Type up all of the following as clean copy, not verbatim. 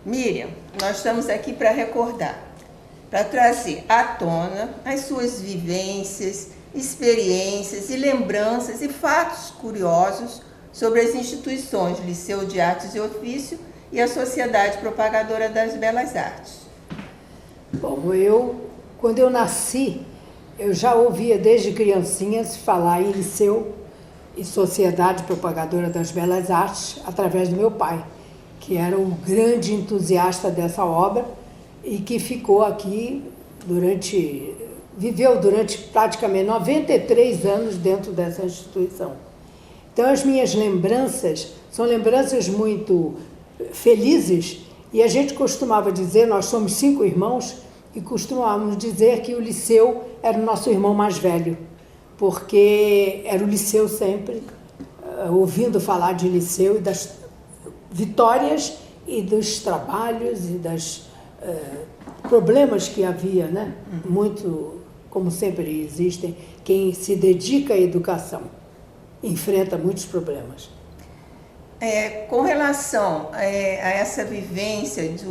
Miriam, nós estamos aqui para recordar, para trazer à tona as suas vivências, experiências e lembranças e fatos curiosos sobre as instituições Liceu de Artes e Ofício e a Sociedade Propagadora das Belas Artes. Bom, quando eu nasci, eu já ouvia desde criancinha se falar em Liceu e Sociedade Propagadora das Belas Artes através do meu pai, que era um grande entusiasta dessa obra e que ficou aqui viveu durante praticamente 93 anos dentro dessa instituição. Então as minhas lembranças são lembranças muito felizes e a gente costumava dizer, nós somos 5 irmãos, e costumávamos dizer que o Liceu era o nosso irmão mais velho, porque era o Liceu sempre, ouvindo falar de Liceu e das vitórias e dos trabalhos e dos problemas que havia, né? Muito, como sempre existem, quem se dedica à educação enfrenta muitos problemas. Com relação a essa vivência de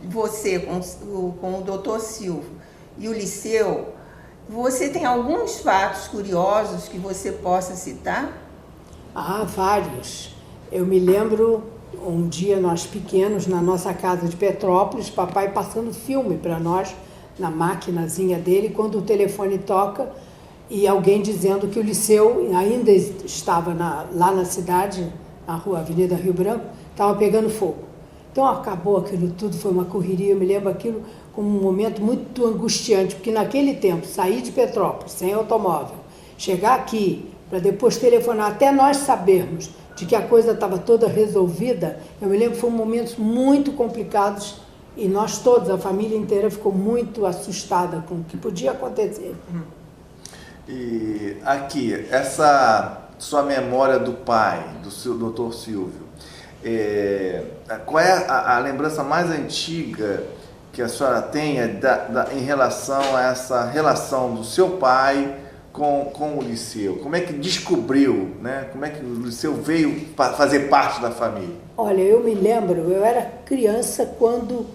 você com o Dr. Silvio e o Liceu, você tem alguns fatos curiosos que você possa citar? Ah, vários. Eu me lembro, um dia nós pequenos, na nossa casa de Petrópolis, papai passando filme para nós, na maquinazinha dele, quando o telefone toca, e alguém dizendo que o Liceu ainda estava lá na cidade, na rua Avenida Rio Branco, estava pegando fogo. Então acabou aquilo tudo, foi uma correria, eu me lembro aquilo como um momento muito angustiante, porque naquele tempo, sair de Petrópolis, sem automóvel, chegar aqui, para depois telefonar, até nós sabermos de que a coisa estava toda resolvida, eu me lembro que foram momentos muito complicados e nós todos, a família inteira, ficou muito assustada com o que podia acontecer. E aqui, essa sua memória do pai, do seu Dr. Silvio, qual é a lembrança mais antiga que a senhora tenha em relação a essa relação do seu pai com o Liceu? Como é que descobriu, né? Como é que o Liceu veio fazer parte da família? Olha, eu me lembro, eu era criança quando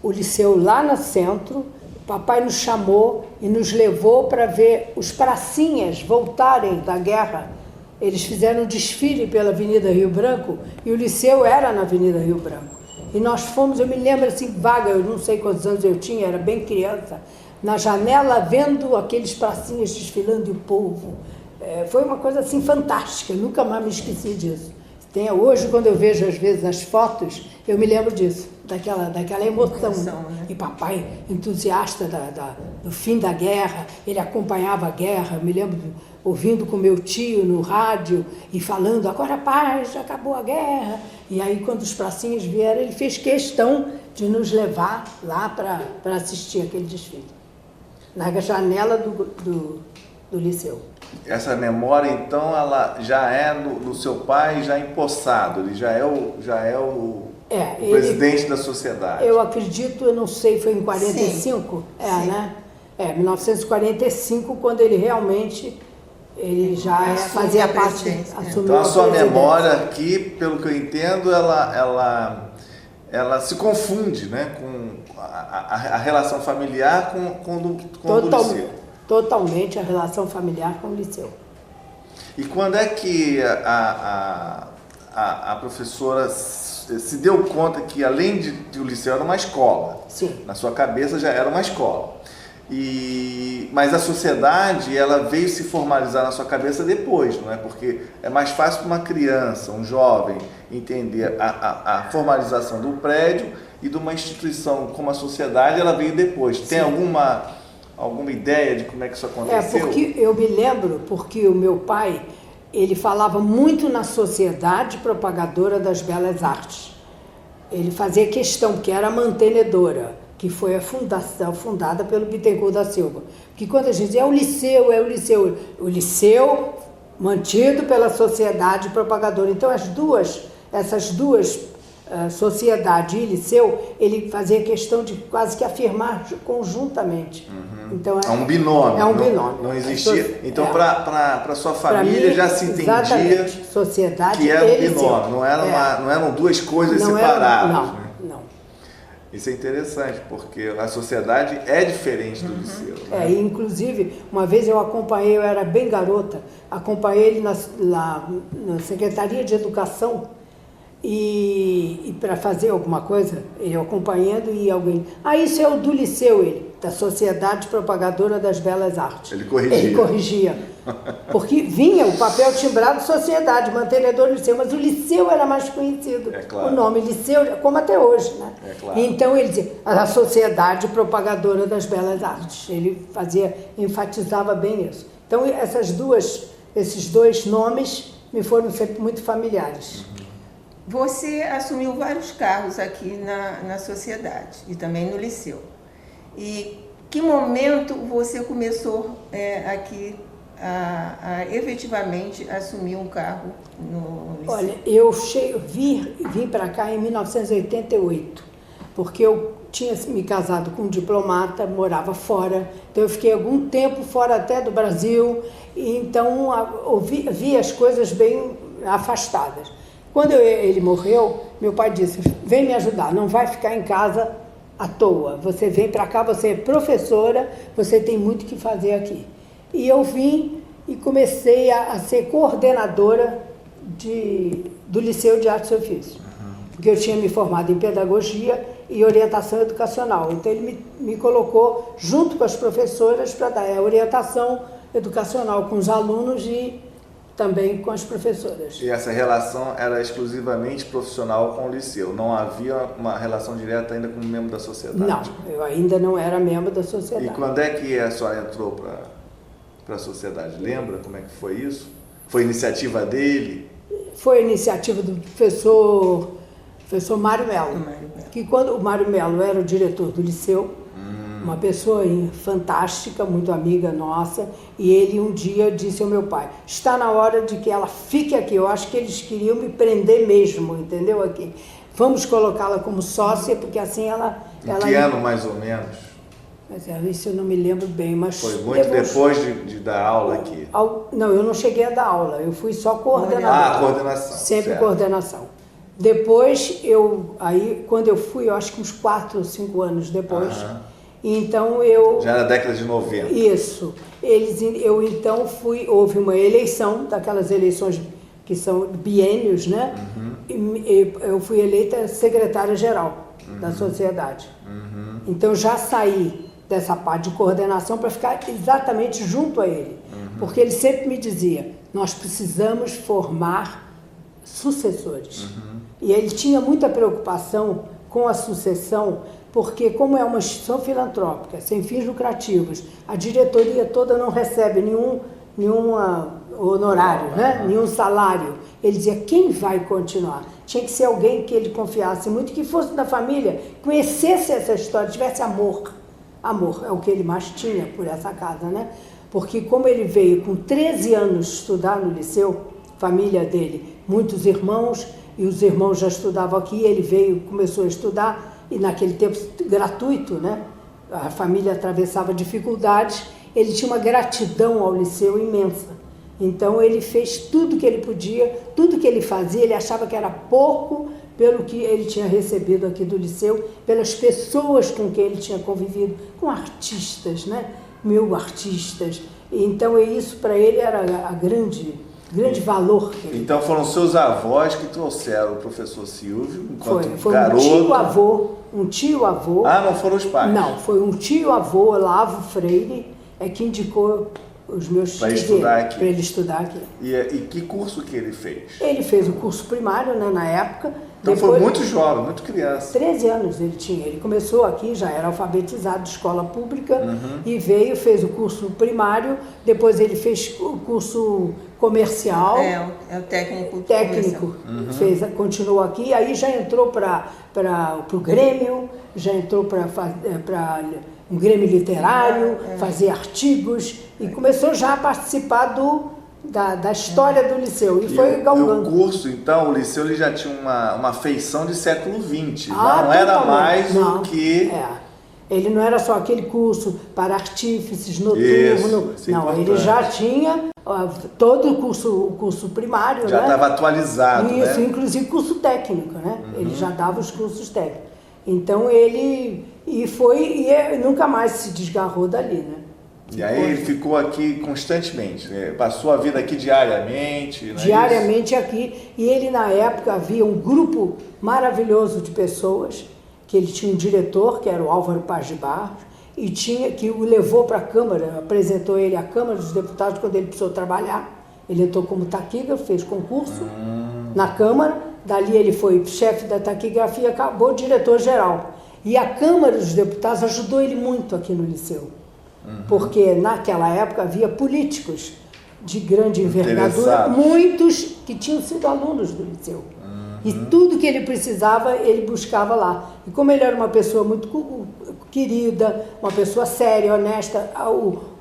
o Liceu lá no centro, papai nos chamou e nos levou para ver os pracinhas voltarem da guerra. Eles fizeram um desfile pela Avenida Rio Branco e o Liceu era na Avenida Rio Branco. E nós fomos, eu me lembro assim, vaga, eu não sei quantos anos eu tinha, era bem criança, na janela vendo aqueles pracinhas desfilando e o povo. Foi uma coisa assim fantástica, eu nunca mais me esqueci disso. Hoje, quando eu vejo às vezes as fotos, eu me lembro disso, daquela emoção. Né? E papai, entusiasta do fim da guerra, ele acompanhava a guerra, eu me lembro ouvindo com meu tio no rádio e falando, agora paz, já acabou a guerra. E aí quando os pracinhas vieram, ele fez questão de nos levar lá para assistir aquele desfile, na janela do Liceu. Essa memória, então, ela já é do seu pai já empossado, ele já é o presidente da sociedade. Eu acredito, eu não sei, foi em 45? Sim. Né? 1945, quando ele realmente já fazia parte, assumiu. Então a sua memória aqui, pelo que eu entendo, ela se confunde, né, com a relação familiar com o do Liceu. Totalmente a relação familiar com o Liceu. E quando é que a professora se deu conta que, além de o Liceu era uma escola, sim, na sua cabeça já era uma escola, mas a sociedade, ela veio se formalizar na sua cabeça depois, não é? Porque é mais fácil para uma criança, um jovem, entender a formalização do prédio e de uma instituição como a sociedade, ela veio depois. Tem alguma ideia de como é que isso aconteceu? Porque eu me lembro, porque o meu pai, ele falava muito na Sociedade Propagadora das Belas Artes. Ele fazia questão, que era a mantenedora, que foi a fundação fundada pelo Bittencourt da Silva. Porque quando a gente dizia, o Liceu mantido pela Sociedade Propagadora. Então essas duas Sociedade e Liceu, ele fazia questão de quase que afirmar conjuntamente. Então, é um binômio. É um binômio. Não existia. Então, para sua família, já se entendia sociedade que era um binômio. Não eram duas coisas separadas. Não. Isso é interessante, porque a sociedade é diferente do liceu. Né? E inclusive, uma vez eu acompanhei, eu era bem garota, acompanhei ele lá na Secretaria de Educação e para fazer alguma coisa, eu acompanhando e alguém... isso é o do liceu, ele, da Sociedade Propagadora das Belas Artes. Ele corrigia. Ele corrigia. Porque vinha o papel timbrado Sociedade, mantenedor do liceu, mas o liceu era mais conhecido. É claro. O nome liceu, como até hoje, né? É claro. Então ele dizia, a Sociedade Propagadora das Belas Artes. Ele enfatizava bem isso. Então esses dois nomes me foram sempre muito familiares. Você assumiu vários cargos aqui na sociedade e também no liceu. E que momento você começou aqui a efetivamente assumir um cargo no liceu? Olha, eu vim para cá em 1988, porque eu tinha me casado com um diplomata, morava fora, então eu fiquei algum tempo fora até do Brasil, e então vi as coisas bem afastadas. Quando ele morreu, meu pai disse, vem me ajudar, não vai ficar em casa à toa, você vem para cá, você é professora, você tem muito que fazer aqui. E eu vim e comecei a ser coordenadora do Liceu de Artes e Ofícios, porque eu tinha me formado em pedagogia e orientação educacional, então ele me colocou junto com as professoras para dar a orientação educacional com os alunos e também com as professoras. E essa relação era exclusivamente profissional com o liceu? Não havia uma relação direta ainda como membro da sociedade? Não, eu ainda não era membro da sociedade. E quando é que a senhora entrou para a sociedade? Lembra como é que foi isso? Foi iniciativa dele? Foi iniciativa do professor Mário Melo, que quando o Mário Melo era o diretor do liceu, uma pessoa fantástica, muito amiga nossa, e ele um dia disse ao meu pai, está na hora de que ela fique aqui, eu acho que eles queriam me prender mesmo, entendeu? Aqui. Vamos colocá-la como sócia, porque assim ela... Em que ano mais ou menos? Mas isso eu não me lembro bem, mas... Foi muito depois de dar aula aqui? Não, eu não cheguei a dar aula, eu fui só coordenadora. Coordenação. Sempre certo. Coordenação. Depois, quando eu fui, eu acho que uns 4 ou 5 anos depois, então eu... Já era década de 90. Isso. Eu então houve uma eleição, daquelas eleições que são biênios, né? E eu fui eleita secretária-geral da sociedade. Então já saí dessa parte de coordenação para ficar exatamente junto a ele. Porque ele sempre me dizia, nós precisamos formar sucessores. E ele tinha muita preocupação com a sucessão, porque como é uma instituição filantrópica, sem fins lucrativos, a diretoria toda não recebe nenhum honorário, né? Nenhum salário. Ele dizia, quem vai continuar? Tinha que ser alguém que ele confiasse muito, que fosse da família, conhecesse essa história, tivesse amor. Amor é o que ele mais tinha por essa casa, né? Porque como ele veio com 13 anos estudar no liceu, família dele, muitos irmãos, e os irmãos já estudavam aqui, ele começou a estudar, e naquele tempo gratuito, né? A família atravessava dificuldades, ele tinha uma gratidão ao liceu imensa. Então ele fez tudo que ele podia, tudo que ele fazia, ele achava que era pouco pelo que ele tinha recebido aqui do liceu, pelas pessoas com quem ele tinha convivido, com artistas, né? 1000 artistas. Então isso para ele era a grande valor. Então foram seus avós que trouxeram o professor Silvio, enquanto foi garoto. um tio-avô. Ah, não foram os pais? Não, foi um tio-avô, Olavo Freire, que indicou os meus para ele estudar aqui. E que curso que ele fez? Ele fez o curso primário, né, na época. Então foi muito jovem, muito criança. 13 anos ele tinha. Ele começou aqui, já era alfabetizado de escola pública e fez o curso primário, depois ele fez o curso comercial. É o técnico. Continuou aqui, aí já entrou para o Grêmio, já entrou para um Grêmio literário, fazer artigos, e começou já a participar da história do liceu, e foi galgando. O curso, então, o liceu ele já tinha uma feição de século XX, não era mais do que... Ele não era só aquele curso para artífices, noturno, não, ele já tinha todo o curso primário, já estava atualizado, isso, né? Inclusive curso técnico, né? Ele já dava os cursos técnicos. Então ele nunca mais se desgarrou dali, né? E aí ele ficou aqui constantemente, né? Passou a vida aqui diariamente, não é diariamente aqui. E ele, na época, havia um grupo maravilhoso de pessoas, que ele tinha um diretor, que era o Álvaro Paz de Barros, e que o levou para a Câmara, apresentou ele à Câmara dos Deputados quando ele precisou trabalhar. Ele entrou como taquígrafo, fez concurso na Câmara, dali ele foi chefe da taquigrafia e acabou diretor-geral. E a Câmara dos Deputados ajudou ele muito aqui no Liceu, porque naquela época havia políticos de grande envergadura, muitos que tinham sido alunos do Liceu. E tudo que ele precisava, ele buscava lá. E como ele era uma pessoa muito querida, uma pessoa séria, honesta,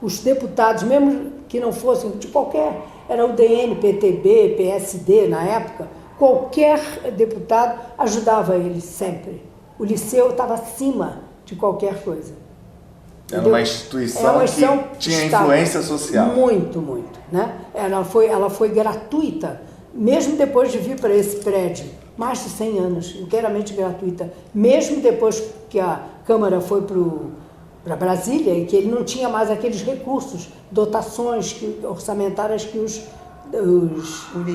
os deputados, mesmo que não fossem de qualquer, era o DN, PTB, PSD na época, qualquer deputado ajudava ele sempre. O Liceu estava acima de qualquer coisa. Era uma instituição que tinha influência social. Muito, muito. Né? Ela foi gratuita, mesmo depois de vir para esse prédio, mais de 100 anos, inteiramente gratuita. Mesmo depois que a Câmara foi para Brasília e que ele não tinha mais aqueles recursos, dotações orçamentárias que os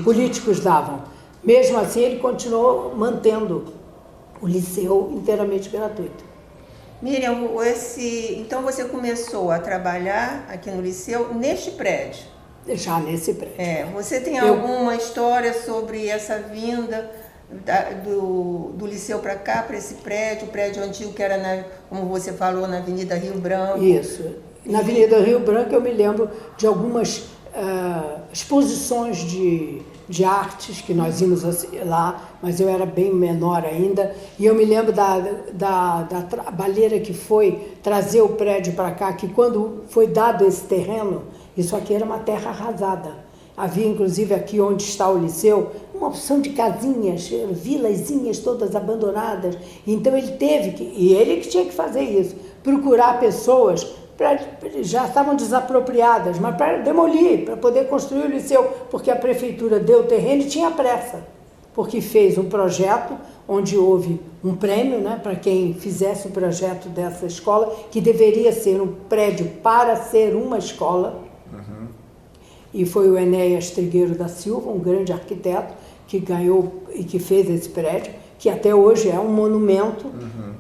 políticos davam. Mesmo assim, ele continuou mantendo o Liceu inteiramente gratuito. Miriam, então você começou a trabalhar aqui no Liceu neste prédio? Já nesse prédio. Você tem alguma história sobre essa vinda do Liceu para cá, para esse prédio, o prédio antigo que era, como você falou, na Avenida Rio Branco? Isso. Na Avenida Rio Branco eu me lembro de algumas exposições de artes que nós íamos lá, mas eu era bem menor ainda, e eu me lembro da trabalheira que foi trazer o prédio para cá, que quando foi dado esse terreno, isso aqui era uma terra arrasada. Havia, inclusive, aqui onde está o Liceu, uma opção de casinhas, vilazinhas todas abandonadas. Então ele e ele que tinha que fazer isso, procurar pessoas, já estavam desapropriadas, mas para demolir, para poder construir o Liceu, porque a prefeitura deu o terreno e tinha pressa, porque fez um projeto onde houve um prêmio, né, para quem fizesse o projeto dessa escola, que deveria ser um prédio para ser uma escola. E foi o Enéas Trigueiro da Silva, um grande arquiteto, que ganhou e que fez esse prédio, que até hoje é um monumento,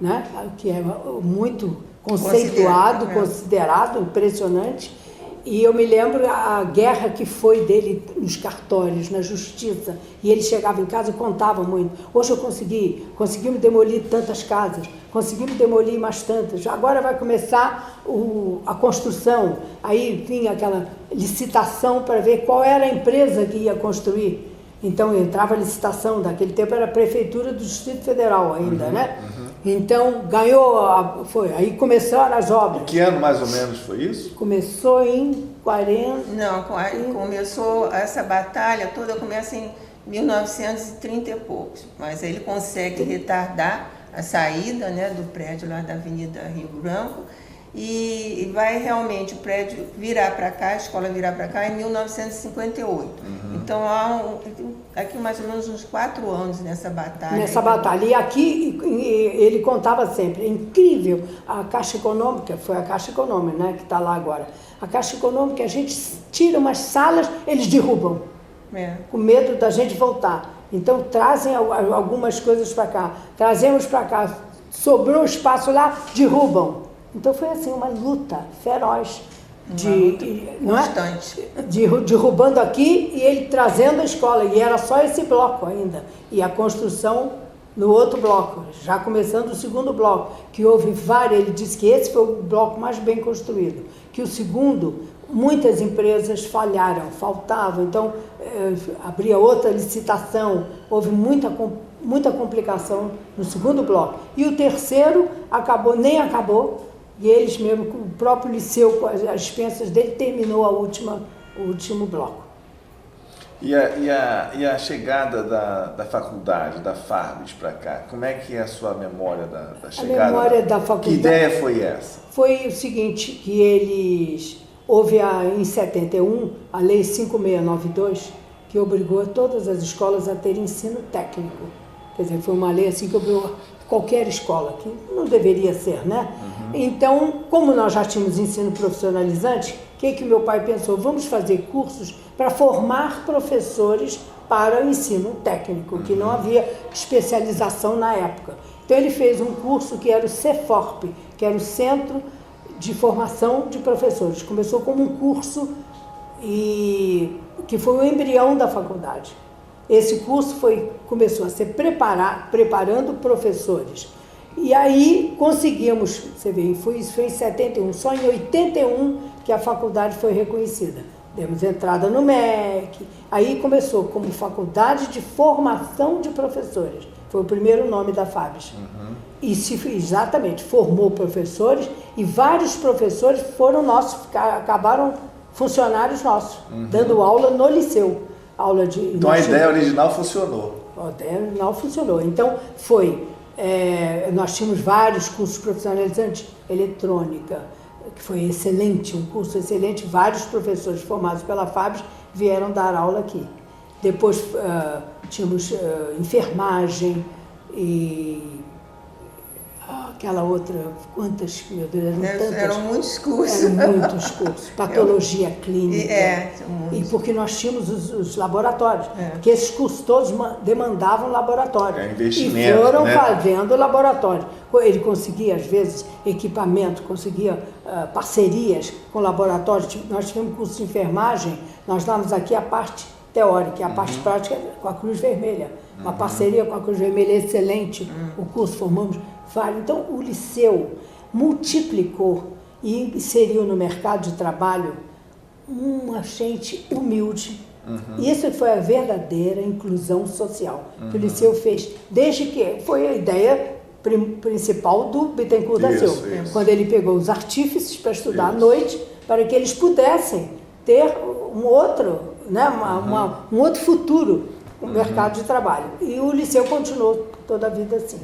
né, que é muito conceituado, considerado, impressionante. E eu me lembro a guerra que foi dele nos cartórios, na justiça, e ele chegava em casa e contava muito. Hoje eu conseguimos demolir tantas casas, conseguimos demolir mais tantas, agora vai começar a construção. Aí vinha aquela licitação para ver qual era a empresa que ia construir. Então entrava a licitação, daquele tempo era a Prefeitura do Distrito Federal ainda, né? Então ganhou, aí começaram as obras. Que ano mais ou menos foi isso? Começou em 40... Não, começou essa batalha toda, começa em 1930 e poucos, mas ele consegue retardar a saída, né, do prédio lá da Avenida Rio Branco, e vai realmente o prédio virar para cá, a escola virar para cá em 1958. Então há aqui mais ou menos uns 4 anos nessa batalha. E aqui ele contava sempre, é incrível, a Caixa Econômica, foi a Caixa Econômica, né, que está lá agora. A Caixa Econômica, a gente tira umas salas, eles derrubam, com medo da gente voltar. Então trazem algumas coisas para cá, trazemos para cá, sobrou espaço lá, derrubam. Então foi assim uma luta feroz, constante, derrubando aqui e ele trazendo a escola, e era só esse bloco ainda, e a construção no outro bloco, já começando o segundo bloco, que houve várias, ele disse que esse foi o bloco mais bem construído, que o segundo, muitas empresas faltavam, então abria outra licitação, houve muita complicação no segundo bloco, e o terceiro nem acabou, e eles mesmo, o próprio Liceu, com as expensas dele, terminou o último bloco. E a chegada da faculdade, da Farbis para cá, como é que é a sua memória da chegada? A memória da faculdade... Que ideia foi essa? Foi o seguinte, que houve em 71 a Lei 5692, que obrigou todas as escolas a ter ensino técnico. Quer dizer, foi uma lei assim que obrigou qualquer escola, que não deveria ser, né? Então, como nós já tínhamos ensino profissionalizante, o que meu pai pensou? Vamos fazer cursos para formar professores para o ensino técnico, que não havia especialização na época. Então ele fez um curso que era o CEFORP, que era o Centro de Formação de Professores. Começou como um curso que foi o embrião da faculdade. Esse curso começou a ser preparando professores. E aí conseguimos, você vê, isso foi em 71, só em 81 que a faculdade foi reconhecida. Demos entrada no MEC, aí começou como Faculdade de Formação de Professores. Foi o primeiro nome da FABES. E exatamente, formou professores e vários professores foram nossos, acabaram funcionários nossos, dando aula no liceu. Então a ideia original funcionou. A ideia original funcionou. Então nós tínhamos vários cursos profissionalizantes, eletrônica, que foi excelente, um curso excelente, vários professores formados pela FABES vieram dar aula aqui. Depois tínhamos enfermagem e aquela outra, quantas, meu Deus, eram tantas. Eram muitos cursos. Eram muitos cursos, patologia clínica. Muitos. E porque nós tínhamos os laboratórios, porque esses cursos todos demandavam laboratório. Investimento, e foram né? fazendo laboratório. Ele conseguia, às vezes, equipamento, conseguia parcerias com laboratórios. Nós tivemos curso de enfermagem, nós dávamos aqui a parte teórica e a parte prática com a Cruz Vermelha. Uma parceria com a Cruz Vermelha excelente, o curso formamos vários. Então, o liceu multiplicou e inseriu no mercado de trabalho uma gente humilde. Isso foi a verdadeira inclusão social que o liceu fez, desde que foi a ideia principal do Bittencourt da Silva, quando ele pegou os artífices para estudar à noite, para que eles pudessem ter um outro, né, um outro futuro no mercado de trabalho. E o liceu continuou toda a vida assim.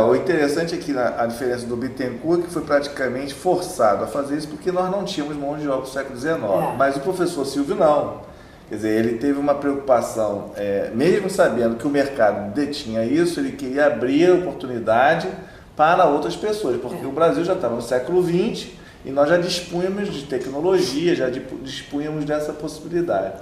O interessante é que a diferença do Bittencourt, que foi praticamente forçado a fazer isso porque nós não tínhamos mão de obra no século XIX, mas o professor Silvio não. Quer dizer, ele teve uma preocupação, mesmo sabendo que o mercado detinha isso, ele queria abrir a oportunidade para outras pessoas, porque o Brasil já estava no século XX e nós já dispunhamos de tecnologia, já dispunhamos dessa possibilidade.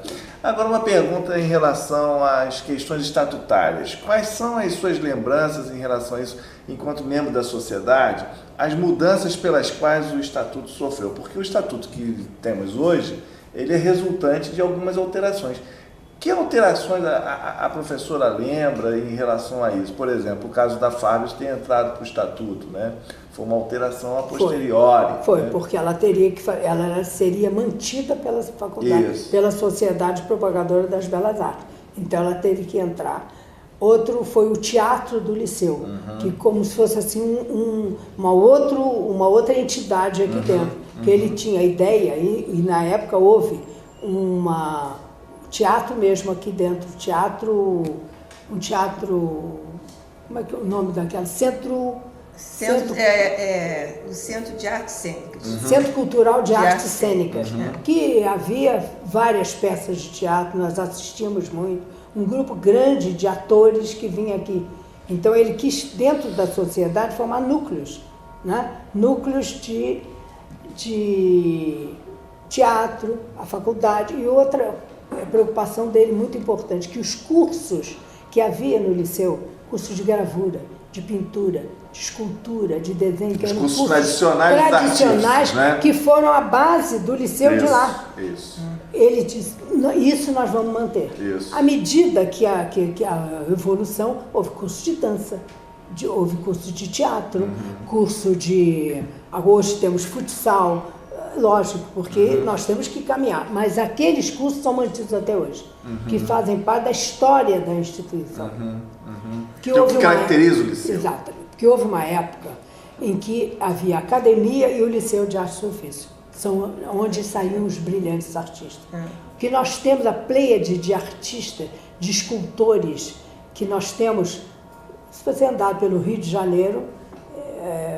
Agora, uma pergunta em relação às questões estatutárias. Quais são as suas lembranças em relação a isso, enquanto membro da sociedade, as mudanças pelas quais o Estatuto sofreu? Porque o Estatuto que temos hoje, ele é resultante de algumas alterações. Que alterações a professora lembra em relação a isso? Por exemplo, o caso da FABES ter entrado para o Estatuto, né? Foi uma alteração a posteriori. Foi, né? porque ela seria mantida pela faculdade, pela Sociedade Propagadora das Belas Artes. Então ela teve que entrar. Outro foi o teatro do liceu, que como se fosse assim uma outra entidade aqui dentro, que ele tinha ideia, e na época houve teatro mesmo aqui dentro, um teatro, como é que é o nome daquela? O Centro de Artes Cênicas. Centro Cultural de Artes Cênicas, que havia várias peças de teatro, nós assistimos muito, um grupo grande de atores que vinha aqui. Então ele quis, dentro da sociedade, formar núcleos, né? Núcleos de teatro, a faculdade, e outra preocupação dele muito importante, que os cursos que havia no liceu, cursos de gravura, de pintura, de escultura, de desenho, que eram cursos tradicionais, né? Que foram a base do liceu de lá. Isso. Ele disse, isso nós vamos manter. À medida que a evolução, houve curso de dança, houve curso de teatro, curso de... Hoje temos futsal, lógico, porque nós temos que caminhar, mas aqueles cursos são mantidos até hoje, que fazem parte da história da instituição. Que caracteriza o liceu. Exatamente, porque houve uma época em que havia a academia e o liceu de artes e ofício, são onde saíam os brilhantes artistas. Que nós temos a pleiade de artistas, de escultores, que nós temos, se você andar pelo Rio de Janeiro,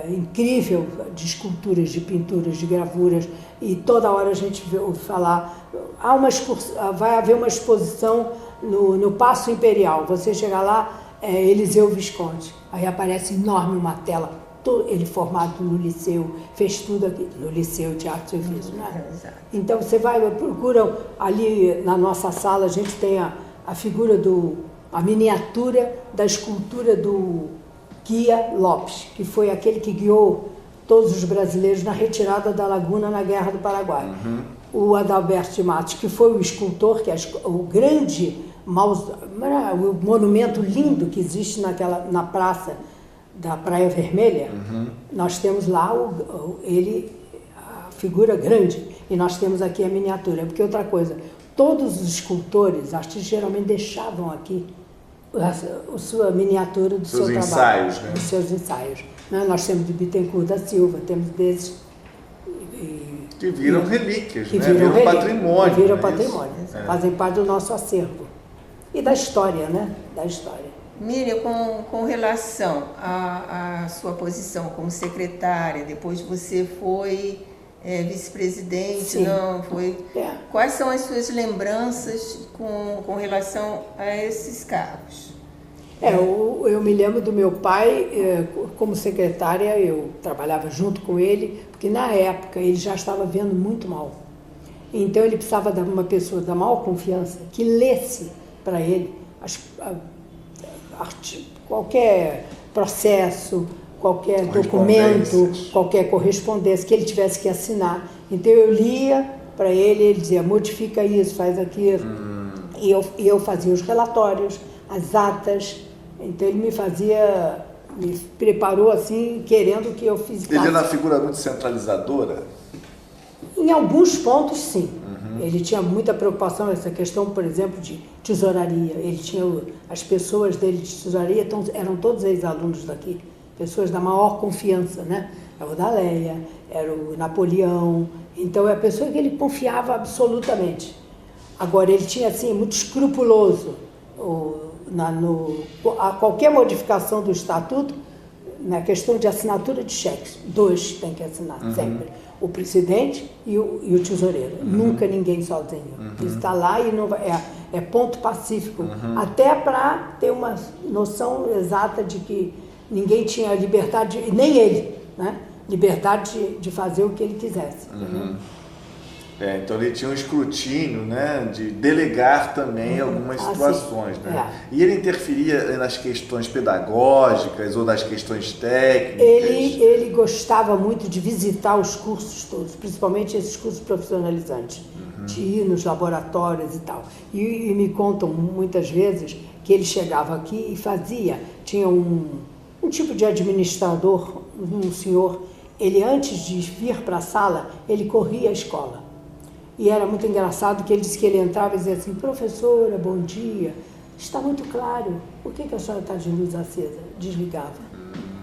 incrível, de esculturas, de pinturas, de gravuras, e toda hora a gente ouve falar, vai haver uma exposição no Paço Imperial, você chega lá, Eliseu Visconti. Aí aparece enorme uma tela, ele formado no Liceu, fez tudo aqui, no Liceu de Arte e Ofício, né? Então você vai, procura ali na nossa sala, a gente tem a figura a miniatura da escultura do Guia Lopes, que foi aquele que guiou todos os brasileiros na retirada da Laguna na Guerra do Paraguai. O Adalberto de Matos, que foi o escultor, que é o grande o monumento lindo que existe na praça da Praia Vermelha, nós temos lá a figura grande, e nós temos aqui a miniatura. Porque outra coisa, todos os escultores, artistas, geralmente deixavam aqui a sua miniatura do seu trabalho. Ensaios, né? Dos seus ensaios. Nós temos de Bittencourt da Silva, temos desses... Que viram relíquias, que né? Viram patrimônio. Que viram né? patrimônio. Fazem parte do nosso acervo. E da história, né? Da história. Miriam, com relação à sua posição como secretária, depois você foi vice-presidente, Sim. não foi? É. Quais são as suas lembranças com relação a esses cargos? Eu me lembro do meu pai, como secretária, eu trabalhava junto com ele, porque na época ele já estava vendo muito mal. Então ele precisava de uma pessoa da maior confiança que lesse para ele qualquer processo, qualquer documento, qualquer correspondência que ele tivesse que assinar. Então eu lia para ele dizia, modifica isso, faz aquilo. E eu fazia os relatórios, as atas. Então ele me preparou assim, querendo que eu fizesse. Ele era uma figura muito centralizadora? Em alguns pontos, sim. Ele tinha muita preocupação nessa questão, por exemplo, de tesouraria. Ele tinha as pessoas dele de tesouraria, então, eram todos ex-alunos daqui, pessoas da maior confiança, né? Era o Daleia, era o Napoleão. Então é a pessoa que ele confiava absolutamente. Agora ele tinha assim muito escrupuloso a qualquer modificação do estatuto, na questão de assinatura de cheques, 2 tem que assinar sempre, o presidente e o tesoureiro, nunca ninguém sozinho. Isso está lá e não vai, é ponto pacífico, até para ter uma noção exata de que ninguém tinha liberdade, nem ele, né? Liberdade de fazer o que ele quisesse. Então ele tinha um escrutínio, né, de delegar também algumas situações, né? E ele interferia nas questões pedagógicas ou nas questões técnicas? Ele gostava muito de visitar os cursos todos, principalmente esses cursos profissionalizantes, de ir nos laboratórios e tal. E me contam muitas vezes que ele chegava aqui e tinha um tipo de administrador, um senhor, ele antes de vir para a sala, ele corria a escola. E era muito engraçado que ele disse que ele entrava e dizia assim, professora, bom dia, está muito claro, por que a senhora está de luz acesa? Desligava.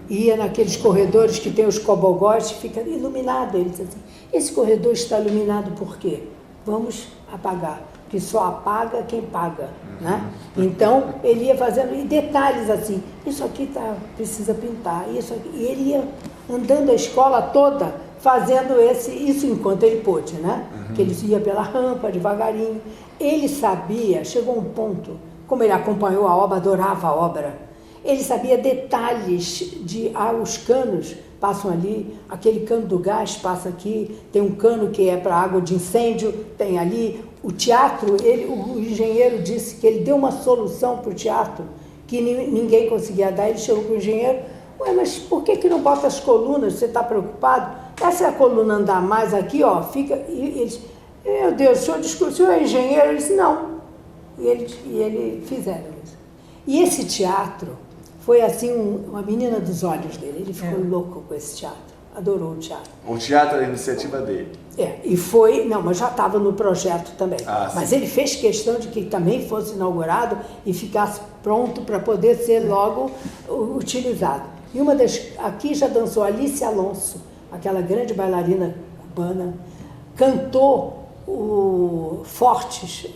Ia naqueles corredores que tem os cobogós, fica iluminado. Ele disse assim, esse corredor está iluminado por quê? Vamos apagar, porque só apaga quem paga, né? Então, ele ia fazendo e detalhes assim, isso aqui precisa pintar, isso aqui. E ele ia andando a escola toda, fazendo isso enquanto ele pôde, né? Que ele ia pela rampa, devagarinho. Ele sabia, chegou um ponto, como ele acompanhou a obra, adorava a obra, ele sabia detalhes os canos passam ali, aquele cano do gás passa aqui, tem um cano que é para água de incêndio, tem ali. O teatro, o engenheiro disse que ele deu uma solução para o teatro que ninguém conseguia dar. Ele chegou para o engenheiro, mas por que não bota as colunas? Você está preocupado? Essa é a coluna andar mais aqui, ó, fica... E eles, meu Deus, o senhor é engenheiro? Ele disse, não. E ele fizeram isso. E esse teatro foi, assim, uma menina dos olhos dele. Ele ficou louco com esse teatro, adorou o teatro. O teatro era a iniciativa dele? E foi... Não, mas já estava no projeto também. Mas sim. ele fez questão de que também fosse inaugurado e ficasse pronto para poder ser logo utilizado. E aqui já dançou Alice Alonso, aquela grande bailarina cubana, cantou o Fortes,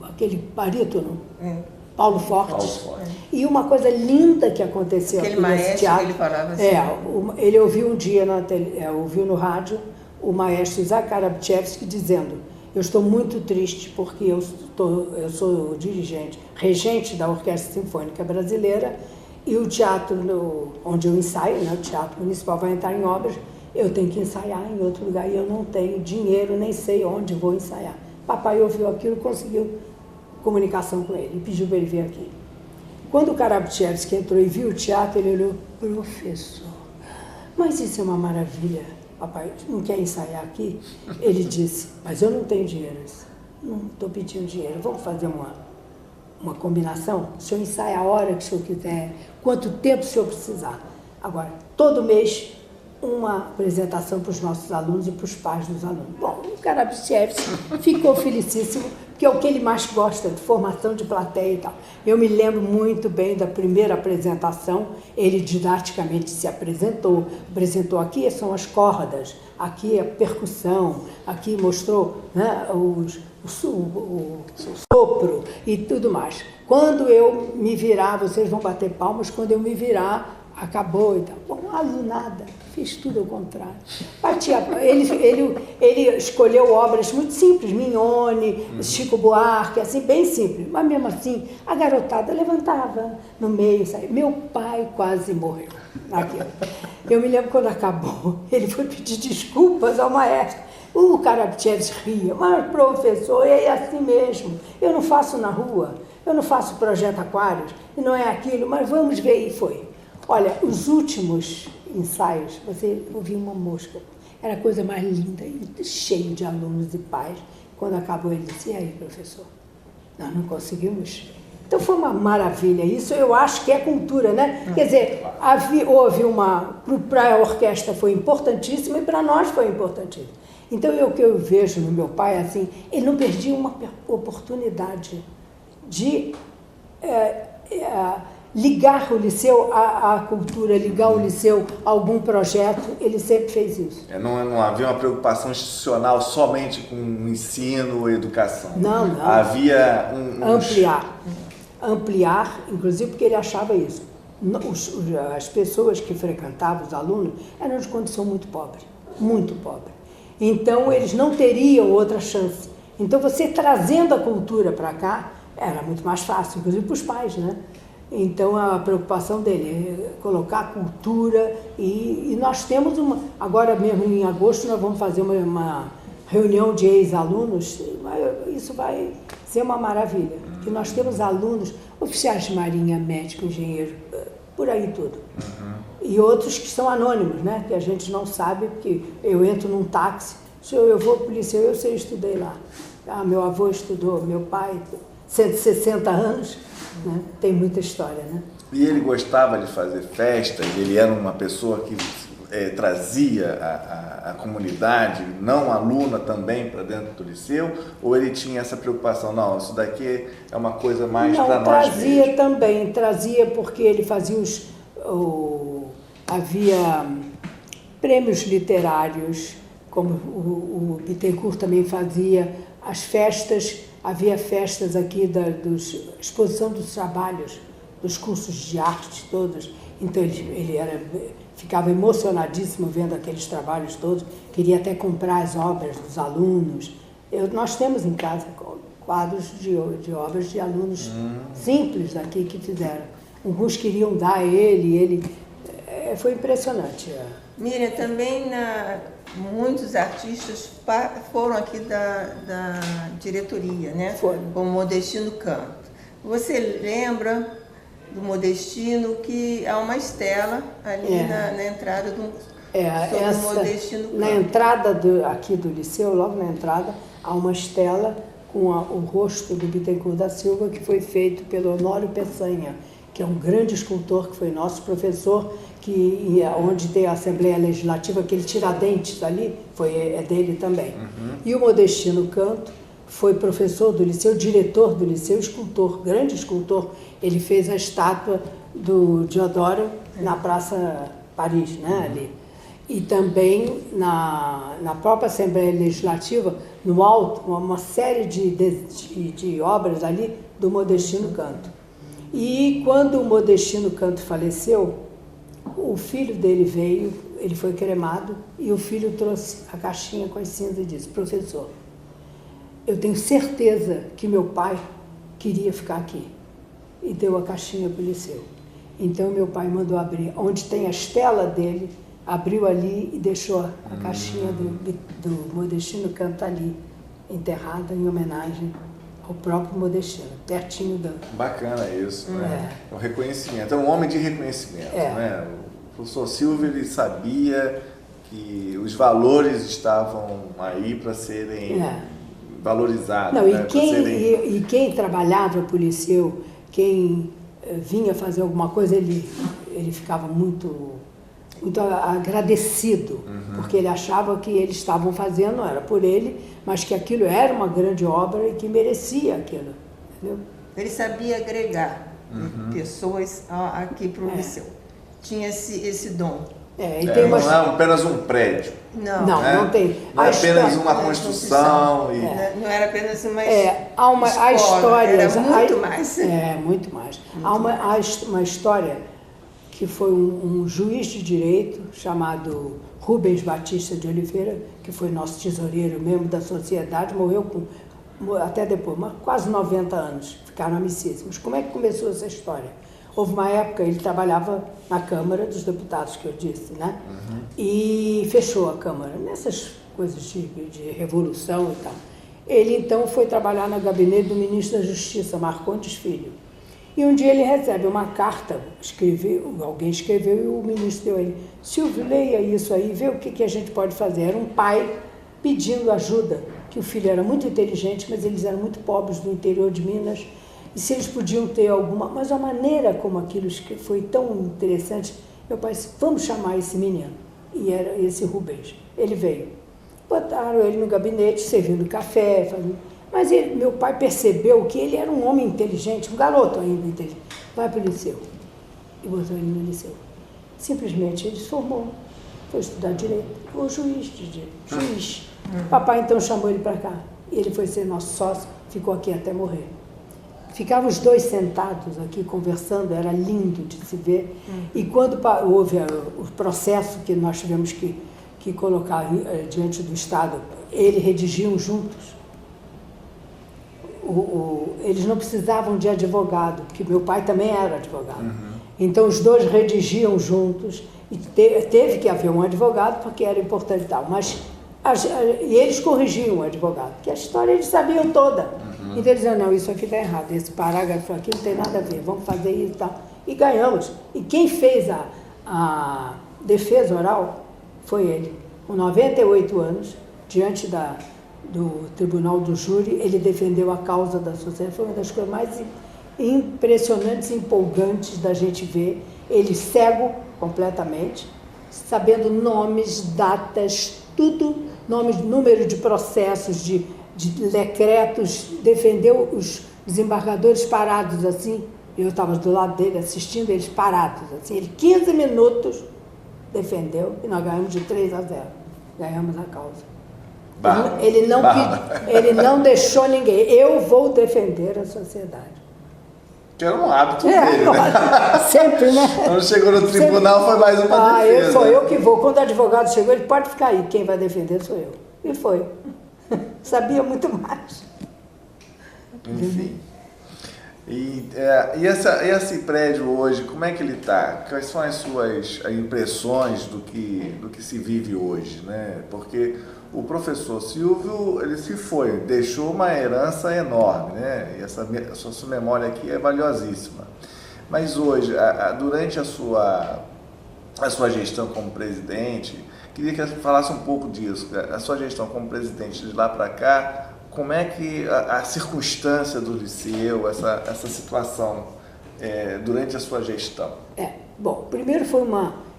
aquele barítono, Paulo Fortes. E uma coisa linda que aconteceu aquele aqui nesse teatro. Que ele falava assim. Ele ouviu um dia ouviu no rádio o maestro Isaac Arabchevsky dizendo, Eu estou muito triste porque eu sou regente da Orquestra Sinfônica Brasileira e o teatro onde eu ensaio, né, o Teatro Municipal vai entrar em obras, eu tenho que ensaiar em outro lugar e eu não tenho dinheiro, nem sei onde vou ensaiar. Papai ouviu aquilo, conseguiu comunicação com ele e pediu para ele vir aqui. Quando o Karabchevsky entrou e viu o teatro, ele olhou, professor, mas isso é uma maravilha. Papai, não quer ensaiar aqui? Ele disse, mas eu não tenho dinheiro. Eu disse, não estou pedindo dinheiro, vamos fazer uma combinação? O senhor ensaia a hora que o senhor quiser, quanto tempo o senhor precisar. Agora, todo mês, uma apresentação para os nossos alunos e para os pais dos alunos. Bom, o Karabchevsky ficou felicíssimo, porque é o que ele mais gosta, de formação de plateia e tal. Eu me lembro muito bem da primeira apresentação, ele didaticamente se apresentou aqui são as cordas, aqui a percussão, aqui mostrou, né, o sopro e tudo mais. Quando eu me virar, vocês vão bater palmas, quando eu me virar, acabou e tal. Bom, alunada, fiz tudo ao contrário. Ele escolheu obras muito simples, Mignone, Chico Buarque, assim, bem simples. Mas mesmo assim, a garotada levantava no meio, saía. Meu pai quase morreu naquilo. Eu me lembro quando acabou, ele foi pedir desculpas ao maestro. O Karabchevsky ria, mas professor, é assim mesmo. Eu não faço na rua, eu não faço projeto Aquários, e não é aquilo, mas vamos ver, e foi. Olha, os últimos ensaios, você ouvia uma mosca, era a coisa mais linda, cheio de alunos e pais. Quando acabou, ele disse, e aí, professor, nós não conseguimos? Então foi uma maravilha, isso eu acho que é cultura, né? Quer dizer, houve para a orquestra foi importantíssimo e para nós foi importantíssimo. Então o que eu vejo no meu pai, assim, ele não perdia uma oportunidade de ligar o liceu à cultura, ligar o liceu a algum projeto, ele sempre fez isso. Não havia uma preocupação institucional somente com o ensino e educação. Não. Havia Ampliar, inclusive porque ele achava isso. As pessoas que frequentavam, os alunos, eram de condição muito pobre. Então, eles não teriam outra chance. Então, você trazendo a cultura para cá, era muito mais fácil, inclusive para os pais, né? Então, a preocupação dele é colocar a cultura e nós temos agora mesmo em agosto, nós vamos fazer uma reunião de ex-alunos, isso vai ser uma maravilha, porque nós temos alunos, oficiais de marinha, médico, engenheiro, por aí tudo. E outros que são anônimos, né? Que a gente não sabe, porque eu entro num táxi, eu vou para o liceu, eu sei, estudei lá. Meu avô estudou, meu pai, 160 anos, né? Tem muita história, né? E ele gostava de fazer festas, ele era uma pessoa que trazia a comunidade, não aluna também, para dentro do liceu, ou ele tinha essa preocupação, não, isso daqui é uma coisa mais para nós mesmos? Trazia porque ele fazia havia prêmios literários, como o Bittencourt também fazia, as festas, havia festas aqui da exposição dos trabalhos, dos cursos de arte todos, então ele ficava emocionadíssimo vendo aqueles trabalhos todos, queria até comprar as obras dos alunos. Nós temos em casa quadros de obras de alunos simples daqui que fizeram. Alguns queriam dar a ele foi impressionante. Miriam, também muitos artistas foram aqui da diretoria, né? Foram. Como Modestino Canto. Você lembra do Modestino, que há uma estela ali na entrada do Modestino Canto. Na entrada aqui do liceu, logo na entrada, há uma estela com o rosto do Bittencourt da Silva, que foi feito pelo Honório Peçanha, que é um grande escultor, que foi nosso professor, onde tem a Assembleia Legislativa, aquele Tiradentes ali, é dele também. E o Modestino Canto foi professor do liceu, diretor do liceu, escultor, grande escultor. Ele fez a estátua do Diodoro na Praça Paris, né, ali. E também na própria Assembleia Legislativa, no alto, uma série de obras ali do Modestino Canto. E quando o Modestino Canto faleceu, o filho dele veio, ele foi cremado, e o filho trouxe a caixinha com as cinzas e disse, professor, eu tenho certeza que meu pai queria ficar aqui. E deu a caixinha para o Liceu. Então meu pai mandou abrir, onde tem a estela dele, abriu ali e deixou a caixinha do Modestino Canto ali, enterrada em homenagem ao próprio Modestino, pertinho da... Bacana isso, né? O reconhecimento, é um homem de reconhecimento, né? O professor Silvio, ele sabia que os valores estavam aí para serem valorizados. Não, né? E quem trabalhava para o Liceu, quem vinha fazer alguma coisa, ele ficava muito agradecido, porque ele achava que eles estavam fazendo, não era por ele, mas que aquilo era uma grande obra e que merecia aquilo. Entendeu? Ele sabia agregar pessoas aqui para o Liceu. Tinha esse dom. Não é apenas um prédio. Não tem. Não é apenas uma construção. Não era apenas uma há histórias. Era muito mais. Muito mais. Há uma história que foi um juiz de direito chamado Rubens Batista de Oliveira, que foi nosso tesoureiro, membro da sociedade, morreu até depois, quase 90 anos, ficaram amicíssimos. Como é que começou essa história? Houve uma época, ele trabalhava na Câmara dos Deputados, que eu disse, né? E fechou a Câmara, nessas coisas de revolução e tal. Ele, então, foi trabalhar no gabinete do ministro da Justiça, Marcondes Filho. E um dia ele recebe uma carta, alguém escreveu e o ministro deu a ele: Silvio, leia isso aí, vê o que a gente pode fazer. Era um pai pedindo ajuda, que o filho era muito inteligente, mas eles eram muito pobres do interior de Minas. E se eles podiam ter alguma... Mas a maneira como aquilo foi tão interessante, meu pai disse: vamos chamar esse menino. E era esse Rubens. Ele veio. Botaram ele no gabinete, servindo café, mas meu pai percebeu que ele era um homem inteligente, um garoto ainda inteligente. Vai para o Liceu. E botou ele no Liceu. Simplesmente ele se formou, foi estudar direito, foi juiz de direito. Juiz. Papai então chamou ele para cá. E ele foi ser nosso sócio, ficou aqui até morrer. Ficavam os dois sentados aqui conversando, era lindo de se ver. E quando houve o processo que nós tivemos que colocar diante do Estado, eles redigiam juntos. Eles não precisavam de advogado, porque meu pai também era advogado. Então os dois redigiam juntos e teve que haver um advogado porque era importante e tal. Mas e eles corrigiam o advogado, porque a história eles sabiam toda. Então eles diziam: não, isso aqui está errado, esse parágrafo aqui não tem nada a ver, vamos fazer isso e tal. E ganhamos. E quem fez a defesa oral foi ele. Com 98 anos, diante do Tribunal do Júri, ele defendeu a causa da sociedade. Foi uma das coisas mais impressionantes e empolgantes da gente ver. Ele cego completamente, sabendo nomes, datas, tudo, número de processos, de decretos, defendeu os desembargadores parados assim. Eu estava do lado dele assistindo eles parados assim. Ele 15 minutos defendeu e nós ganhamos de 3-0. Ganhamos a causa. Ele não deixou ninguém. Eu vou defender a sociedade. Que era um hábito dele, né? Sempre, né? Quando chegou no tribunal foi mais uma defesa. Sou eu que vou. Quando o advogado chegou, ele pode ficar aí. Quem vai defender sou eu. E foi. Sabia muito mais. Enfim. E esse prédio hoje, como é que ele está? Quais são as suas impressões do que se vive hoje, né? Porque o professor Silvio, ele se foi, deixou uma herança enorme, né? E essa sua memória aqui é valiosíssima. Mas hoje, durante a sua gestão como presidente, queria que você falasse um pouco disso, a sua gestão como presidente de lá para cá. Como é que a circunstância do Liceu, essa situação durante a sua gestão? Bom, primeiro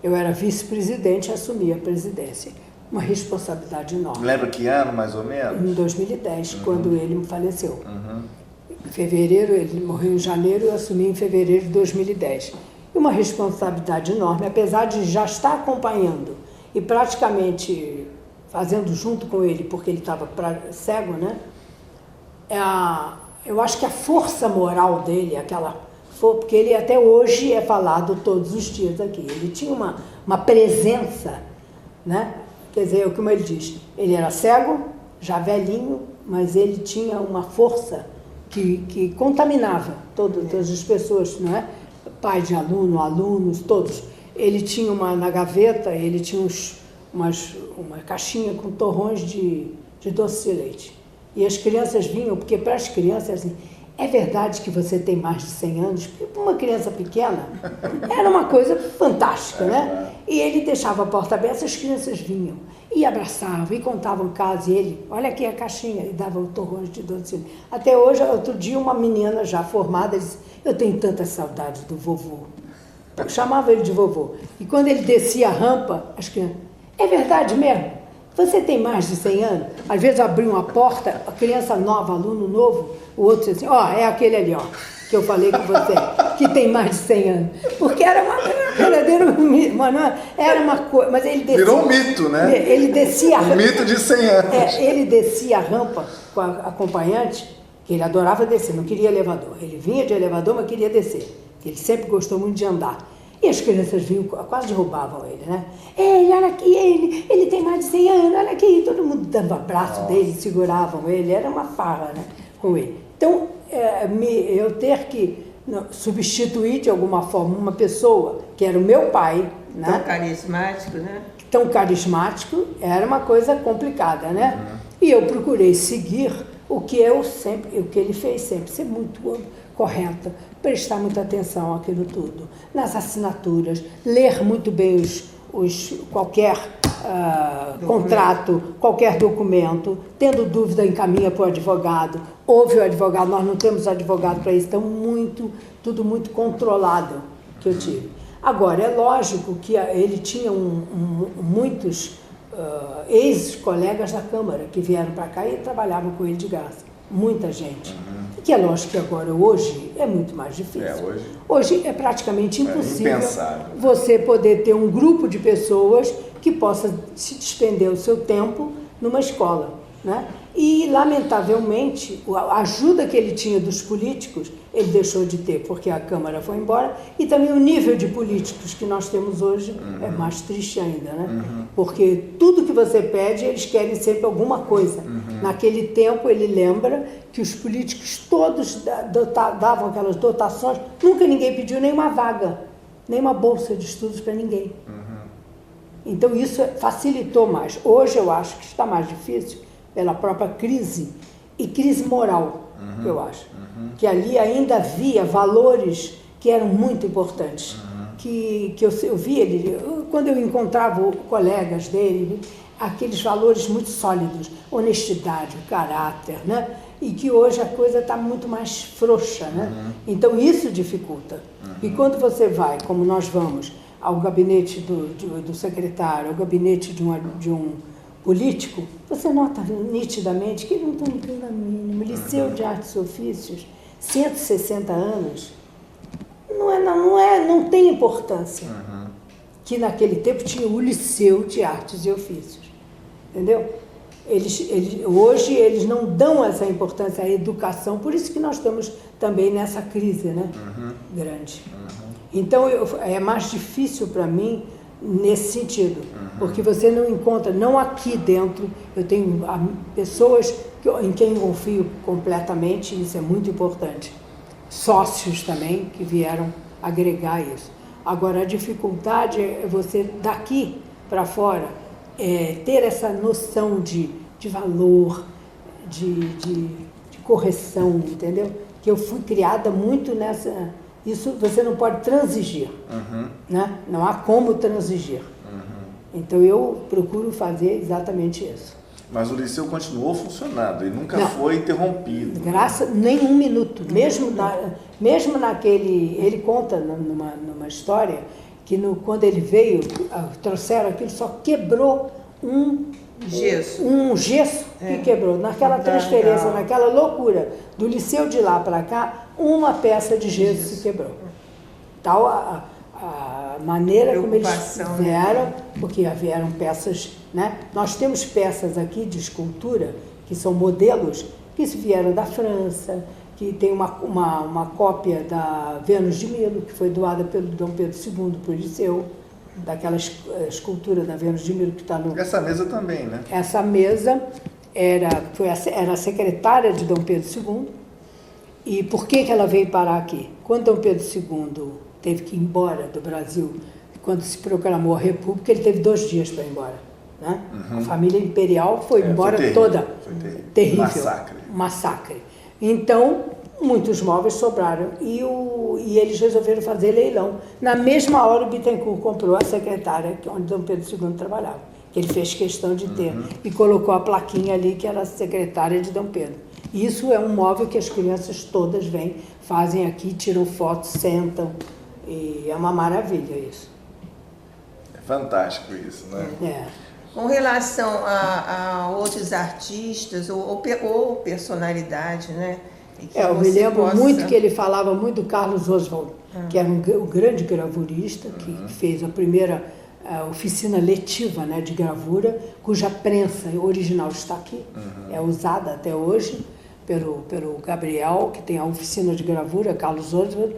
eu era vice-presidente e assumi a presidência. Uma responsabilidade enorme. Lembra que ano, mais ou menos? Em 2010, quando ele faleceu. Em fevereiro, ele morreu em janeiro, eu assumi em fevereiro de 2010. E uma responsabilidade enorme, apesar de já estar acompanhando e praticamente fazendo junto com ele, porque ele estava cego, né? Eu acho que a força moral dele, porque ele até hoje é falado todos os dias aqui. Ele tinha uma presença, né? Quer dizer, como ele diz, ele era cego, já velhinho, mas ele tinha uma força que contaminava todas as pessoas, não é? Pai de aluno, alunos, todos. Ele tinha na gaveta, ele tinha uma caixinha com torrões de doce de leite. E as crianças vinham, porque para as crianças, assim, é verdade que você tem mais de 100 anos? Porque para uma criança pequena, era uma coisa fantástica, né? E ele deixava a porta aberta, as crianças vinham, e abraçavam, e contavam casos, e ele, olha aqui a caixinha, e dava o torrões de doce de leite. Até hoje, outro dia, uma menina já formada disse, eu tenho tanta saudade do vovô. Eu chamava ele de vovô. E quando ele descia a rampa, as crianças, é verdade mesmo? Você tem mais de 100 anos? Às vezes abriam a porta, a criança nova, aluno novo, o outro dizia assim, é aquele ali, que eu falei com você, que tem mais de 100 anos. Porque era uma verdadeira, era uma coisa, mas ele descia... Virou um mito, né? Ele descia a rampa... Um mito de 100 anos. Ele descia a rampa com a acompanhante, que ele adorava descer, não queria elevador. Ele vinha de elevador, mas queria descer. Ele sempre gostou muito de andar. E as crianças vinham, quase derrubavam ele, né? Ei, olha aqui, ele tem mais de 100 anos, olha aqui. Todo mundo dava abraço dele, seguravam ele, era uma farra, né, com ele. Então, eu ter que substituir de alguma forma uma pessoa que era o meu pai, né? Tão carismático, né? Tão carismático, era uma coisa complicada, né? E eu procurei seguir o que ele fez sempre, ser muito correta, prestar muita atenção àquilo tudo, nas assinaturas, ler muito bem qualquer contrato, qualquer documento, tendo dúvida encaminha para o advogado, ouve o advogado, nós não temos advogado para isso, então tudo muito controlado que eu tive. Agora, é lógico que ele tinha muitos ex-colegas da Câmara que vieram para cá e trabalhavam com ele de graça. Muita gente. Que é lógico que agora, hoje, é muito mais difícil. Hoje é praticamente impossível você poder ter um grupo de pessoas que possa se despender o seu tempo numa escola, né? E, lamentavelmente, a ajuda que ele tinha dos políticos, ele deixou de ter, porque a Câmara foi embora, e também o nível de políticos que nós temos hoje é mais triste ainda, né? Porque tudo que você pede, eles querem sempre alguma coisa. Naquele tempo, ele lembra que os políticos todos davam aquelas dotações, nunca ninguém pediu nenhuma vaga, nenhuma bolsa de estudos para ninguém. Então, isso facilitou mais. Hoje, eu acho que está mais difícil, pela própria crise, e crise moral, eu acho. Que ali ainda havia valores que eram muito importantes. Que eu vi ele, quando eu encontrava colegas dele, aqueles valores muito sólidos, honestidade, o caráter, né? E que hoje a coisa está muito mais frouxa, né? Então isso dificulta. E quando você vai, como nós vamos, ao gabinete do secretário, ao gabinete de um político, você nota nitidamente que ele não tem a mínima. Liceu de Artes e Ofícios, 160 anos, não tem importância. Que naquele tempo tinha o Liceu de Artes e Ofícios. Entendeu? Hoje eles não dão essa importância à educação, por isso que nós estamos também nessa crise, né? Grande. Então é mais difícil para mim nesse sentido, porque você não encontra, não aqui dentro, eu tenho pessoas em quem eu confio completamente, isso é muito importante, sócios também que vieram agregar isso. Agora a dificuldade é você daqui para fora ter essa noção de valor, de correção, entendeu? Que eu fui criada muito nessa... Isso você não pode transigir, né? Não há como transigir. Então eu procuro fazer exatamente isso. Mas o liceu continuou funcionando e nunca foi interrompido. Nem um minuto. Mesmo naquele... Ele conta numa história que quando ele veio, trouxeram aquilo, só quebrou um gesso que quebrou. Naquela transferência, naquela loucura do liceu de lá para cá, uma peça de gesso se quebrou. Tal a maneira como eles fizeram, porque vieram peças, né? Nós temos peças aqui de escultura, que são modelos, que vieram da França, que tem uma cópia da Vênus de Milo, que foi doada pelo Dom Pedro II para o Liceu, daquela escultura da Vênus de Milo que está no... Essa mesa também, né? Essa mesa era a secretária de Dom Pedro II. E por que ela veio parar aqui? Quando Dom Pedro II teve que ir embora do Brasil, quando se proclamou a República, ele teve 2 dias para ir embora. Né? A família imperial foi embora toda. Foi terrível. Massacre. Então, muitos móveis sobraram e eles resolveram fazer leilão. Na mesma hora, o Bittencourt comprou a secretária onde Dom Pedro II trabalhava, que ele fez questão de ter, e colocou a plaquinha ali que era a secretária de Dom Pedro. Isso é um móvel que as crianças todas vêm, fazem aqui, tiram fotos, sentam, e é uma maravilha isso. É fantástico isso, né? É. Com relação a outros artistas ou personalidade, né? Eu me lembro muito que ele falava muito do Carlos Oswald, que era um grande gravurista, que fez a primeira oficina letiva, né, de gravura, cuja prensa original está aqui, é usada até hoje pelo Gabriel, que tem a oficina de gravura, Carlos Oswald,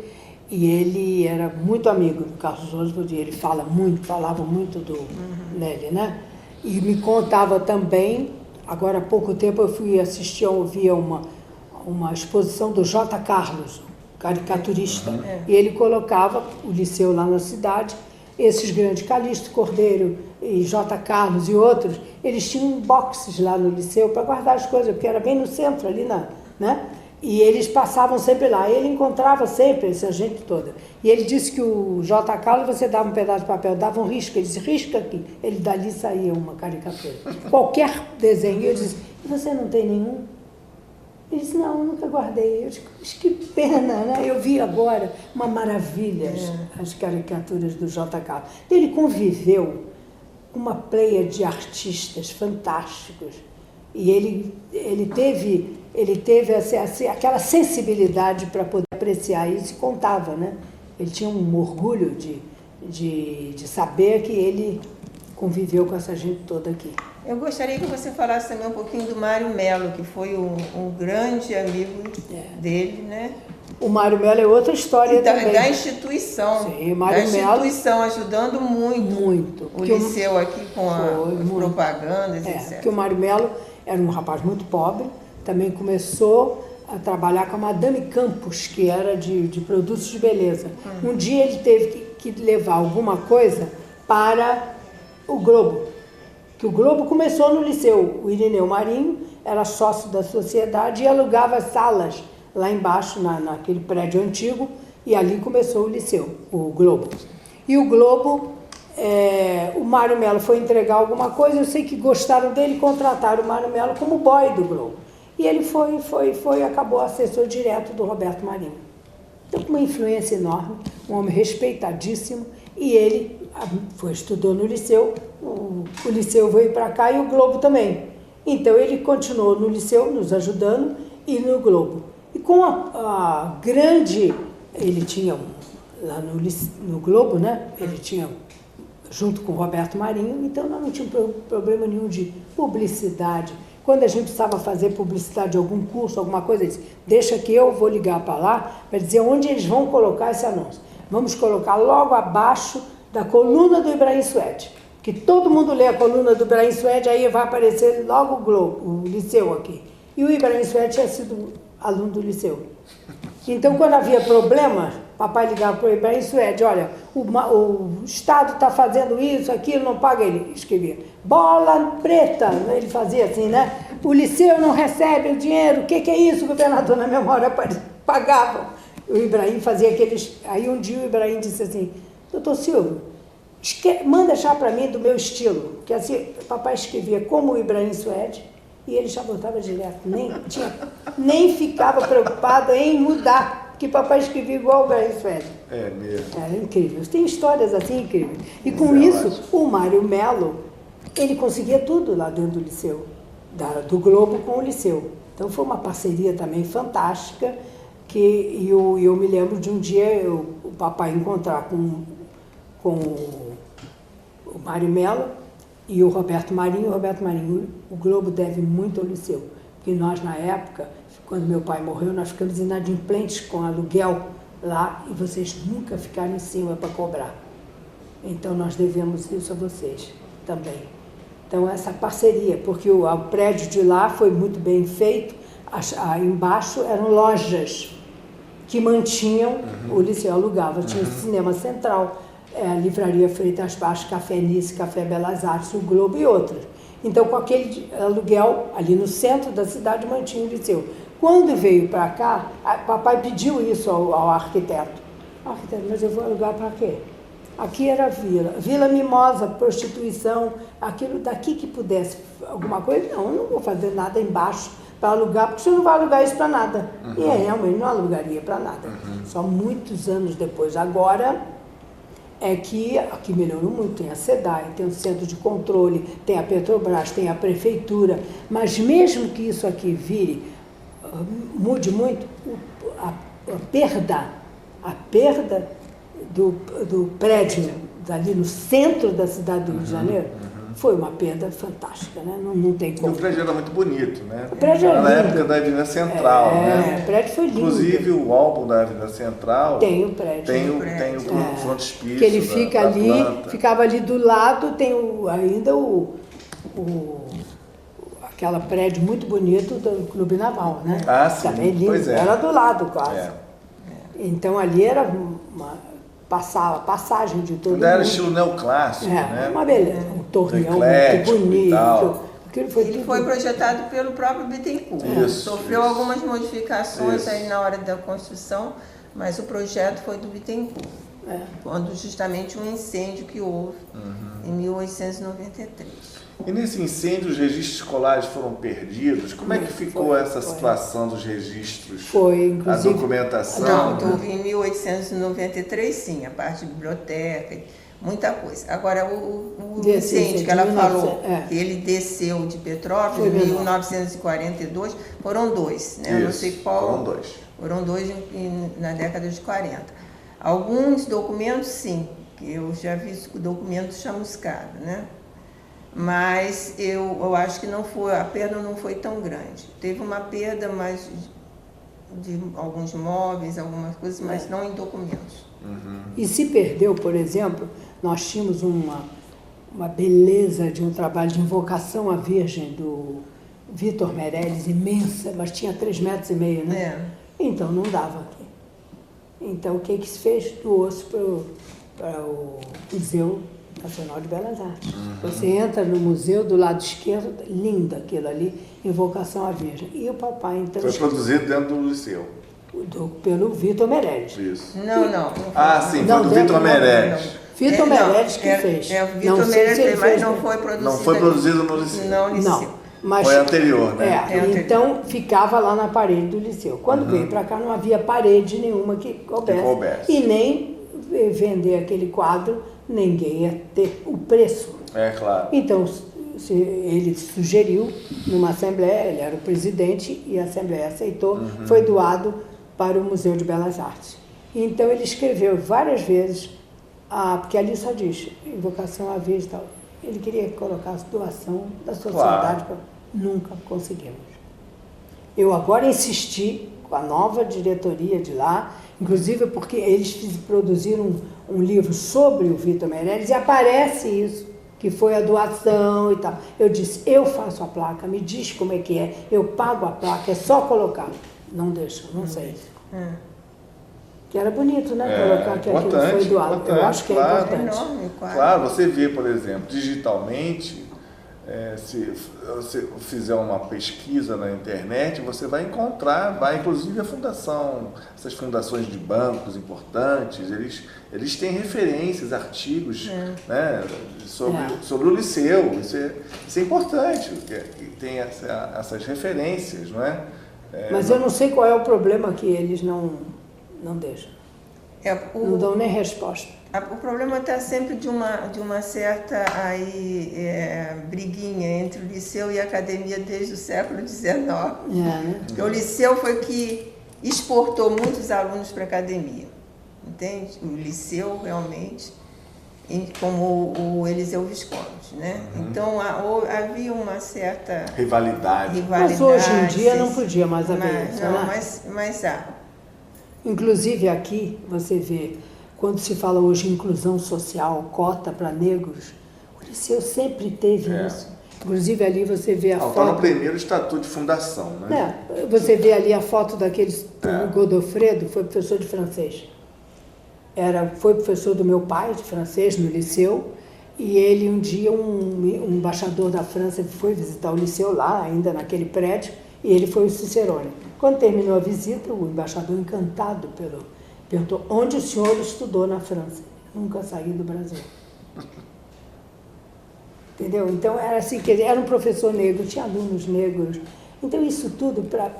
e ele era muito amigo do Carlos Oswald, e ele falava muito nele, né? E me contava também, agora há pouco tempo eu fui ouvir uma exposição do J. Carlos, caricaturista, e ele colocava o Liceu lá na cidade, esses grandes, Calixto Cordeiro e J. Carlos e outros, eles tinham boxes lá no Liceu para guardar as coisas, porque era bem no centro ali, né? E eles passavam sempre lá, ele encontrava sempre essa gente toda. E ele disse que o J. Carlos, você dava um pedaço de papel, dava um risco, ele disse, risca aqui. Ele dali saía uma caricatura. Qualquer desenho, eu disse, e você não tem nenhum? Ele disse, não, eu nunca guardei. Eu disse, que pena, né? Eu vi agora uma maravilha as caricaturas do J. Carlos. Ele conviveu com uma pleia de artistas fantásticos. E ele teve aquela sensibilidade para poder apreciar isso e contava, né? Ele tinha um orgulho de saber que ele conviveu com essa gente toda aqui. Eu gostaria que você falasse também um pouquinho do Mário Mello, que foi um grande amigo dele, né? O Mário Mello é outra história também. Da instituição. Sim, o Mário Mello, ajudando muito. O Liceu aqui com as propagandas, etc. Porque o Mário Mello era um rapaz muito pobre, também começou a trabalhar com a Madame Campos, que era de produtos de beleza. Um dia ele teve que levar alguma coisa para o Globo, que o Globo começou no Liceu. O Irineu Marinho era sócio da sociedade e alugava salas lá embaixo, naquele prédio antigo, e ali começou o Liceu, o Globo. E o Globo, o Mário Mello foi entregar alguma coisa, eu sei que gostaram dele, contrataram o Mário Mello como boy do Globo. E ele acabou assessor direto do Roberto Marinho. Então, com uma influência enorme, um homem respeitadíssimo, e ele estudou no Liceu, o Liceu veio para cá e o Globo também. Então, ele continuou no Liceu, nos ajudando, e no Globo. E com a grande... Ele tinha, lá no Globo, né? Ele tinha, junto com o Roberto Marinho, então nós não tínhamos problema nenhum de publicidade. Quando a gente precisava fazer publicidade de algum curso, alguma coisa, ele disse, deixa que eu vou ligar para lá para dizer onde eles vão colocar esse anúncio. Vamos colocar logo abaixo da coluna do Ibrahim Suede, que todo mundo lê a coluna do Ibrahim Suede, aí vai aparecer logo o Globo, o Liceu aqui. E o Ibrahim Suede tinha sido aluno do Liceu. Então, quando havia problema, papai ligava para o Ibrahim Suede, olha, o Estado está fazendo isso, aquilo, não paga, ele escrevia. Bola preta, ele fazia assim, né? O Liceu não recebe o dinheiro, o que é isso, governador? Na memória pagava. O Ibrahim fazia aqueles... Aí um dia o Ibrahim disse assim, doutor Silvio, manda achar para mim do meu estilo, que assim, papai escrevia como o Ibrahim Suede, e ele já botava direto, nem ficava preocupado em mudar, porque papai escrevia igual o Ibrahim Suede. É mesmo. Era incrível. Tem histórias assim incríveis. E com isso, o Mário Mello, ele conseguia tudo lá dentro do Liceu, do Globo com o Liceu. Então foi uma parceria também fantástica, e eu me lembro de um dia o papai encontrar com o Mário Mello e o Roberto Marinho. O Globo deve muito ao Liceu, porque nós, na época, quando meu pai morreu, nós ficamos inadimplentes com aluguel lá, e vocês nunca ficaram em cima para cobrar. Então, nós devemos isso a vocês também. Então, essa parceria, porque o prédio de lá foi muito bem feito, embaixo eram lojas que mantinham o liceu, alugava, tinha o Cinema Central, a Livraria Freitas Baixo, Café Nice, Café Belas Artes, o Globo e outras. Então, com aquele aluguel, ali no centro da cidade, mantinha o liceu. Quando veio para cá, papai pediu isso ao arquiteto. Arquiteto, mas eu vou alugar para quê? Aqui era Vila Mimosa, prostituição, aquilo daqui que pudesse alguma coisa. Não, eu não vou fazer nada embaixo para alugar, porque você não vai alugar isso para nada. E realmente não alugaria para nada. Só muitos anos depois. Agora é que aqui melhorou muito, tem a SEDAI, tem o Centro de Controle, tem a Petrobras, tem a Prefeitura, mas mesmo que isso aqui mude muito, a perda do prédio ali no centro da cidade do Rio de Janeiro foi uma perda fantástica, né? Não tem como. E o prédio era muito bonito, né? O prédio era na lindo. época da Avenida Central, né? O prédio foi lindo. Inclusive o álbum da Avenida Central tem o prédio. Tem o frontispício que ele fica da ali, planta. ficava ali do lado, tem ainda aquela prédio muito bonito do Clube Naval, né? Ah, sim. Também lindo. Pois é. Era do lado quase. É. Então ali era passagem de todo mundo. Era estilo neoclássico, né? Uma beleza, um torreão muito Eclético e bonito. tal. Ele foi projetado pelo próprio Bittencourt. Sofreu algumas modificações aí na hora da construção, mas o projeto foi do Bittencourt. Quando justamente um incêndio que houve em 1893. E nesse incêndio os registros escolares foram perdidos? Como é que ficou essa situação dos registros? Foi, inclusive. A documentação? Não, em 1893 sim, a parte de biblioteca, muita coisa. Agora o incêndio que ela falou, que ele desceu de Petrópolis em 1942, foram dois, né? Isso, eu não sei qual. Foram dois na década de 40. Alguns documentos sim, que eu já vi documentos chamuscados, né? Mas eu acho que a perda não foi tão grande. Teve uma perda mais de alguns móveis, algumas coisas, mas não em documentos. E se perdeu, por exemplo, nós tínhamos uma beleza de um trabalho de invocação à Virgem do Vitor Meirelles, imensa, mas tinha 3,5 metros, né? Então não dava aqui. Então o que se fez? Doou-se para o Museu Nacional de Belas Artes. Você entra no museu do lado esquerdo, lindo aquilo ali, invocação à Virgem. E o papai então... Foi produzido dentro do liceu. Pelo Vitor Meirelles. Isso. Não. Sim, foi do Vitor Meirelles. Vitor Meirelles que fez. O Vitor Meirelles fez, mas não foi produzido. Não foi produzido no liceu. Não. Mas, foi anterior, né? Então ficava lá na parede do liceu. Quando veio para cá não havia parede nenhuma que coubesse. E nem vender aquele quadro, ninguém ia ter o preço. É claro. Então ele sugeriu numa assembleia, ele era o presidente e a assembleia aceitou, foi doado para o Museu de Belas Artes. Então ele escreveu várias vezes, porque ali só diz invocação à Virgem e tal. Ele queria colocar a doação da sociedade. Claro. Nunca conseguimos. Eu agora insisti com a nova diretoria de lá, inclusive porque eles produziram um livro sobre o Vitor Meirelles e aparece isso, que foi a doação e tal. Eu disse, eu faço a placa, me diz como é que é, eu pago a placa, é só colocar. Não deixa, não sei. Que era bonito, né? Colocar que aquilo foi doado. Eu acho que é importante. Enorme, claro, você vê, por exemplo, digitalmente, se você fizer uma pesquisa na internet, você vai encontrar, inclusive a fundação, essas fundações de bancos importantes, eles têm referências, artigos né, sobre o liceu. Isso é importante, que tem essas referências, não é? Mas eu não sei qual é o problema que eles não deixam. Não dão nem resposta. O problema está sempre de uma certa briguinha entre o liceu e a academia desde o século XIX. Né? Porque o liceu foi que exportou muitos alunos para a academia, entende? O liceu realmente, como o Eliseu Visconde, né? Então havia uma certa rivalidade. Mas hoje em dia não podia mais haver isso, né? Mas há. Inclusive aqui, você vê, quando se fala hoje em inclusão social, cota para negros, o liceu sempre teve isso. Inclusive ali você vê a Está foto... no primeiro estatuto de fundação, né? Você vê ali a foto daqueles... O Godofredo foi professor de francês. Foi professor do meu pai de francês no liceu, e ele um dia, um embaixador da França foi visitar o liceu lá, ainda naquele prédio, e ele foi o Cicerone. Quando terminou a visita, o embaixador, encantado perguntou: onde o senhor estudou na França? Nunca saí do Brasil. Entendeu? Então era assim, era um professor negro, tinha alunos negros. Então isso tudo para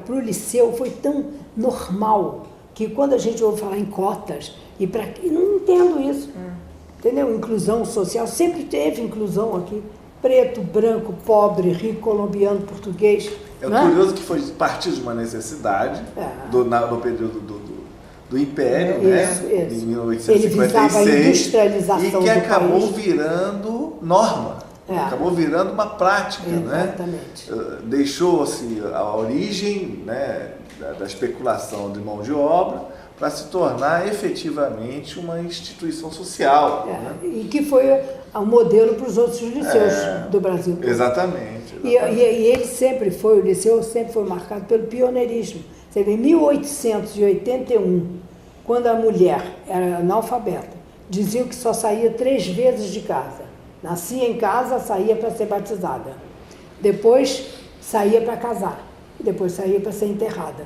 o liceu foi tão normal que quando a gente ouve falar em cotas, eu não entendo isso. Entendeu? Inclusão social, sempre teve inclusão aqui. Preto, branco, pobre, rico, colombiano, português. É curioso que foi partir de uma necessidade no período do Império, isso. Em 1856, ele visava a industrialização e que acabou país. Virando norma, acabou virando uma prática. Exatamente. Né? Deixou-se a origem, né, da especulação de mão de obra para se tornar efetivamente uma instituição social. Né? E que foi um modelo para os outros liceus do Brasil. Exatamente. E ele sempre foi, o liceu sempre foi marcado pelo pioneirismo. Você vê, em 1881, quando a mulher era analfabeta, diziam que só saía 3 vezes de casa. Nascia em casa, saía para ser batizada. Depois saía para casar. Depois saía para ser enterrada.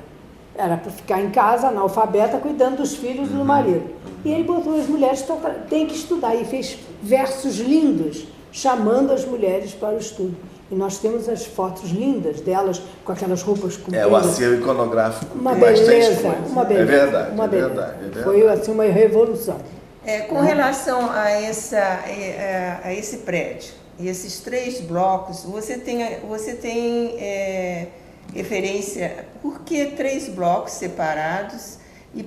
Era para ficar em casa, analfabeta, cuidando dos filhos e do marido. E ele botou as mulheres, tem que estudar. E fez versos lindos, chamando as mulheres para o estudo. E nós temos as fotos lindas delas, com aquelas roupas compridas. O acervo iconográfico. Uma beleza, uma beleza. É verdade, uma beleza. É verdade. Foi assim uma revolução. Com relação a esse prédio, e esses 3 blocos, você tem referência, por que 3 blocos separados e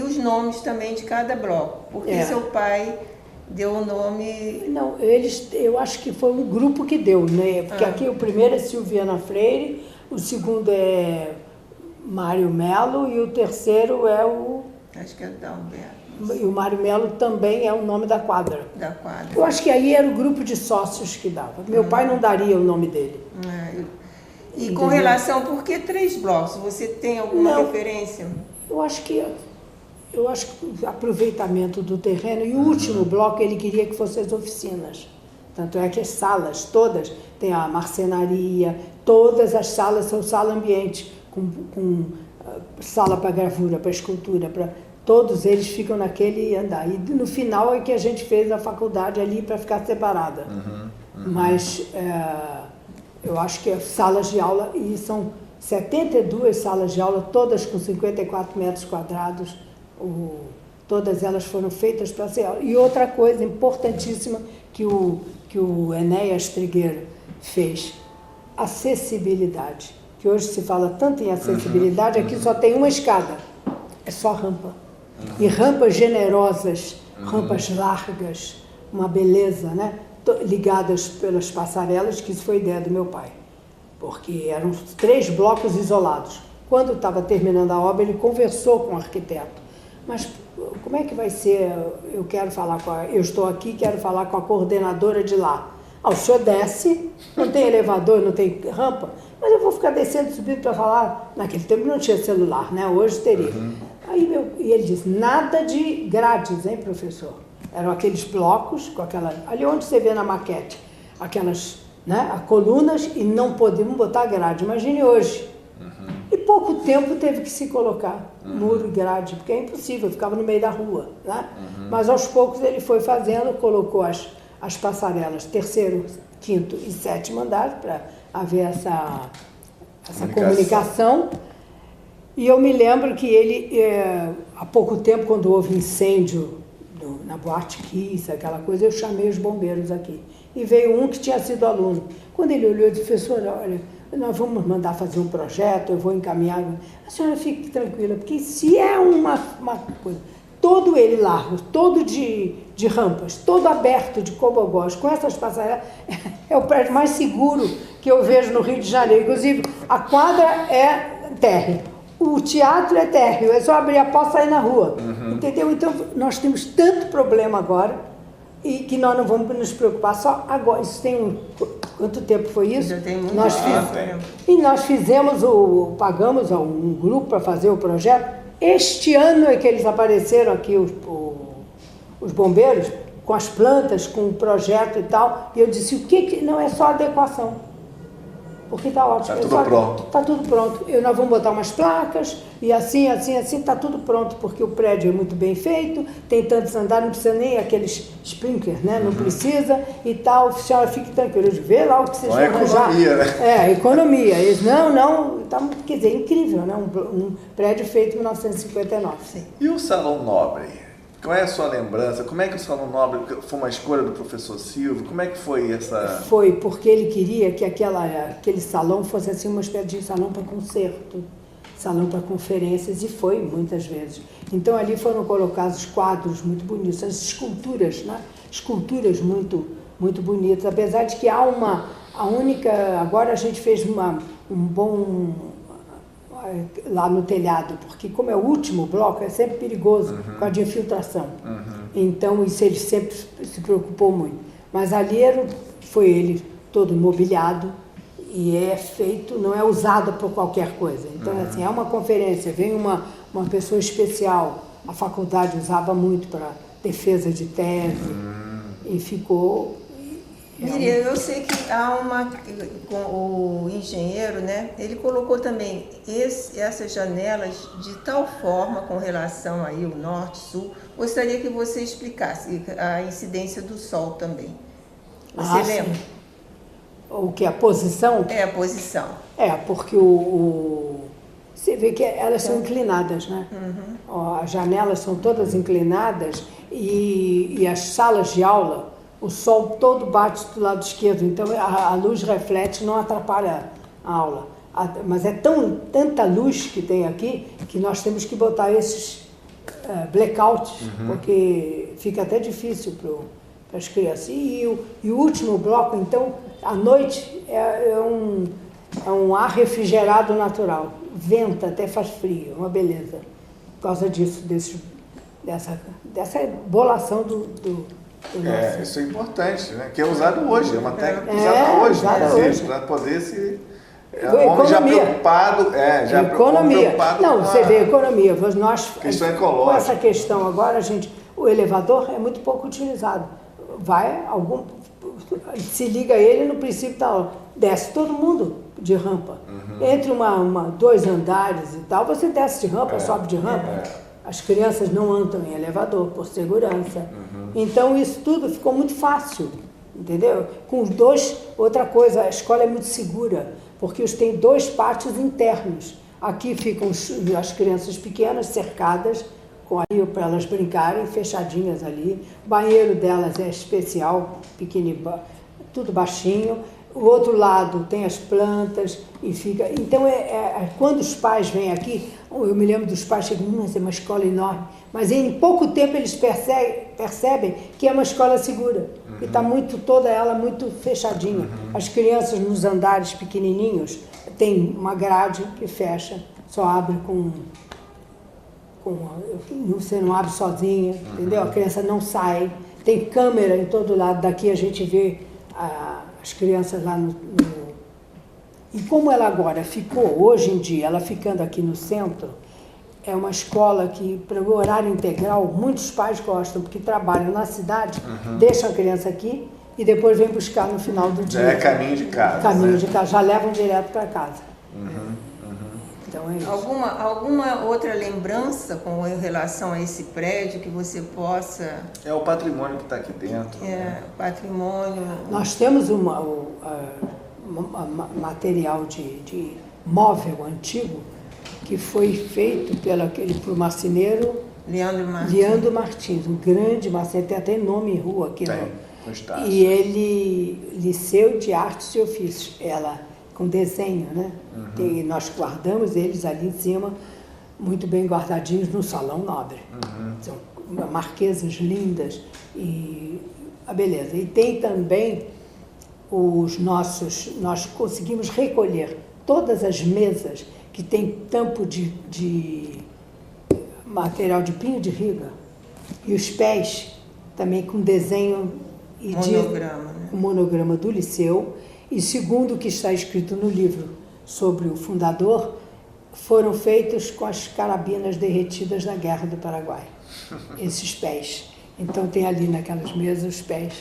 os nomes também de cada bloco? Porque seu pai deu o nome... Não, eu acho que foi um grupo que deu, né? Porque aqui o primeiro é Silviana Freire, o segundo é Mário Melo e o terceiro é o... Acho que é o Dalberto. E o Mário Melo também é o nome da quadra. Da quadra. Eu acho que aí era o grupo de sócios que dava. Meu pai não daria o nome dele. E com relação, por que 3 blocos? Você tem alguma referência? Eu acho que o aproveitamento do terreno, e o último bloco ele queria que fossem as oficinas. Tanto é que as salas todas, tem a marcenaria, todas as salas são sala ambiente, com sala para gravura, para escultura, todos eles ficam naquele andar. E no final é que a gente fez a faculdade ali para ficar separada. Mas eu acho que as salas de aula, e são 72 salas de aula, todas com 54 metros quadrados, todas elas foram feitas para ser aula. E outra coisa importantíssima que o Enéas Trigueiro fez, acessibilidade. Que hoje se fala tanto em acessibilidade, aqui só tem uma escada, é só rampa. E rampas generosas, rampas largas, uma beleza, né? Ligadas pelas passarelas, que isso foi ideia do meu pai. Porque eram 3 blocos isolados. Quando estava terminando a obra, ele conversou com o arquiteto. Mas como é que vai ser? Eu estou aqui, quero falar com a coordenadora de lá. O senhor desce, não tem elevador, não tem rampa, mas eu vou ficar descendo e subindo para falar. Naquele tempo não tinha celular, né? Hoje teria. E ele disse, nada de grades, hein, professor? Eram aqueles blocos, ali onde você vê na maquete, aquelas, né, colunas, e não podíamos botar grade. Imagine hoje. E pouco tempo teve que se colocar muro e grade, porque é impossível, ficava no meio da rua, né? Mas aos poucos ele foi fazendo, colocou as passarelas 3º, 5º e 7º andar para haver essa comunicação. E eu me lembro que ele, há pouco tempo, quando houve incêndio na Boate Kiss, aquela coisa, eu chamei os bombeiros aqui. E veio um que tinha sido aluno. Quando ele olhou, eu disse, professora, olha, nós vamos mandar fazer um projeto, eu vou encaminhar. A senhora fique tranquila, porque se é uma coisa, todo ele largo, todo de rampas, todo aberto de cobogós, com essas passarelas, é o prédio mais seguro que eu vejo no Rio de Janeiro. Inclusive, a quadra é térreo, o teatro é térreo, é só abrir a porta e sair na rua. Entendeu? Então, nós temos tanto problema agora, e que nós não vamos nos preocupar só agora. Isso tem quanto tempo foi isso? Já tem muito tempo. E nós pagamos um grupo para fazer o projeto. Este ano é que eles apareceram aqui, os bombeiros, com as plantas, com o projeto e tal. E eu disse, o que não é só adequação? Porque está ótimo. Está tudo pronto. Está tudo pronto. Nós vamos botar umas placas e assim, está tudo pronto, porque o prédio é muito bem feito, tem tantos andares, não precisa nem aqueles sprinklers, né? Não precisa e tal. A senhora fique tranquila, vê lá o que vocês vão arranjar. Economia, né? Economia. Eles, não, tá, quer dizer, incrível, né? Um prédio feito em 1959. Sim. E o Salão Nobre? Qual é a sua lembrança? Como é que o Salão Nobre foi uma escolha do professor Silvio? Como é que foi essa... Foi porque ele queria que aquele salão fosse assim uma espécie de salão para concerto, salão para conferências, e foi muitas vezes. Então ali foram colocados quadros muito bonitos, as esculturas, né? Esculturas muito, muito bonitas, apesar de que agora a gente fez um bom... lá no telhado, porque como é o último bloco, é sempre perigoso com a de infiltração. Então, isso ele sempre se preocupou muito. Mas ali foi ele todo mobiliado e é feito, não é usado por qualquer coisa. Então, assim, é uma conferência, vem uma pessoa especial, a faculdade usava muito para defesa de tese e ficou... Miriam, eu sei que com o engenheiro, né? Ele colocou também essas janelas de tal forma com relação aí o norte, sul. Gostaria que você explicasse a incidência do sol também. Você lembra? Sim. O que? A posição? É, a posição. Porque você vê que elas são inclinadas, né? As janelas são todas inclinadas e as salas de aula, o sol todo bate do lado esquerdo, então a luz reflete, não atrapalha a aula. Mas é tanta luz que tem aqui que nós temos que botar esses blackouts, porque fica até difícil para as crianças. E o último bloco, então, à noite é um ar refrigerado natural. Venta, até faz frio, uma beleza. Por causa disso, dessa bolação do isso é importante, né? Que é usado hoje, é uma técnica usada hoje, inclusive, para poder se... o homem já preocupado, economia. Não, você vê economia. Questão ecológica. Com essa questão agora, o elevador é muito pouco utilizado. Se liga ele no princípio da aula, desce todo mundo de rampa. Entre 2 andares e tal, você desce de rampa, sobe de rampa. As crianças não andam em elevador por segurança. Então, isso tudo ficou muito fácil, entendeu? Com os 2, outra coisa, a escola é muito segura, porque tem 2 pátios internos. Aqui ficam as crianças pequenas, cercadas, para elas brincarem, fechadinhas ali. O banheiro delas é especial, pequenininho, tudo baixinho. O outro lado tem as plantas e fica... Então, quando os pais vêm aqui, eu me lembro dos pais chegando, é uma escola enorme, mas em pouco tempo eles percebem que é uma escola segura. E está toda ela muito fechadinha. As crianças nos andares pequenininhos, tem uma grade que fecha, só abre você não abre sozinha, entendeu? A criança não sai. Tem câmera em todo lado, daqui a gente vê as crianças lá E como ela agora ficou, hoje em dia, ela ficando aqui no centro, é uma escola que, para o horário integral, muitos pais gostam, porque trabalham na cidade, deixam a criança aqui e depois vem buscar no final do dia. Já é caminho de casa. Caminho de casa, já levam direto para casa. Então é isso. Alguma outra lembrança com relação a esse prédio que você possa... É o patrimônio que está aqui dentro. Patrimônio... Nós temos material de móvel antigo que foi feito por marceneiro Leandro Martins, um grande marceneiro, tem até nome em rua aqui. E ele, Liceu de Artes e Ofícios, ela com desenho, né? E nós guardamos eles ali em cima, muito bem guardadinhos no Salão Nobre. São marquesas lindas e a beleza. E tem também nós conseguimos recolher todas as mesas que tem tampo de material de pinho de riga e os pés também com desenho e Monograma, né? o monograma do Liceu. E segundo o que está escrito no livro sobre o fundador, foram feitos com as carabinas derretidas na Guerra do Paraguai, esses pés. Então tem ali naquelas mesas os pés.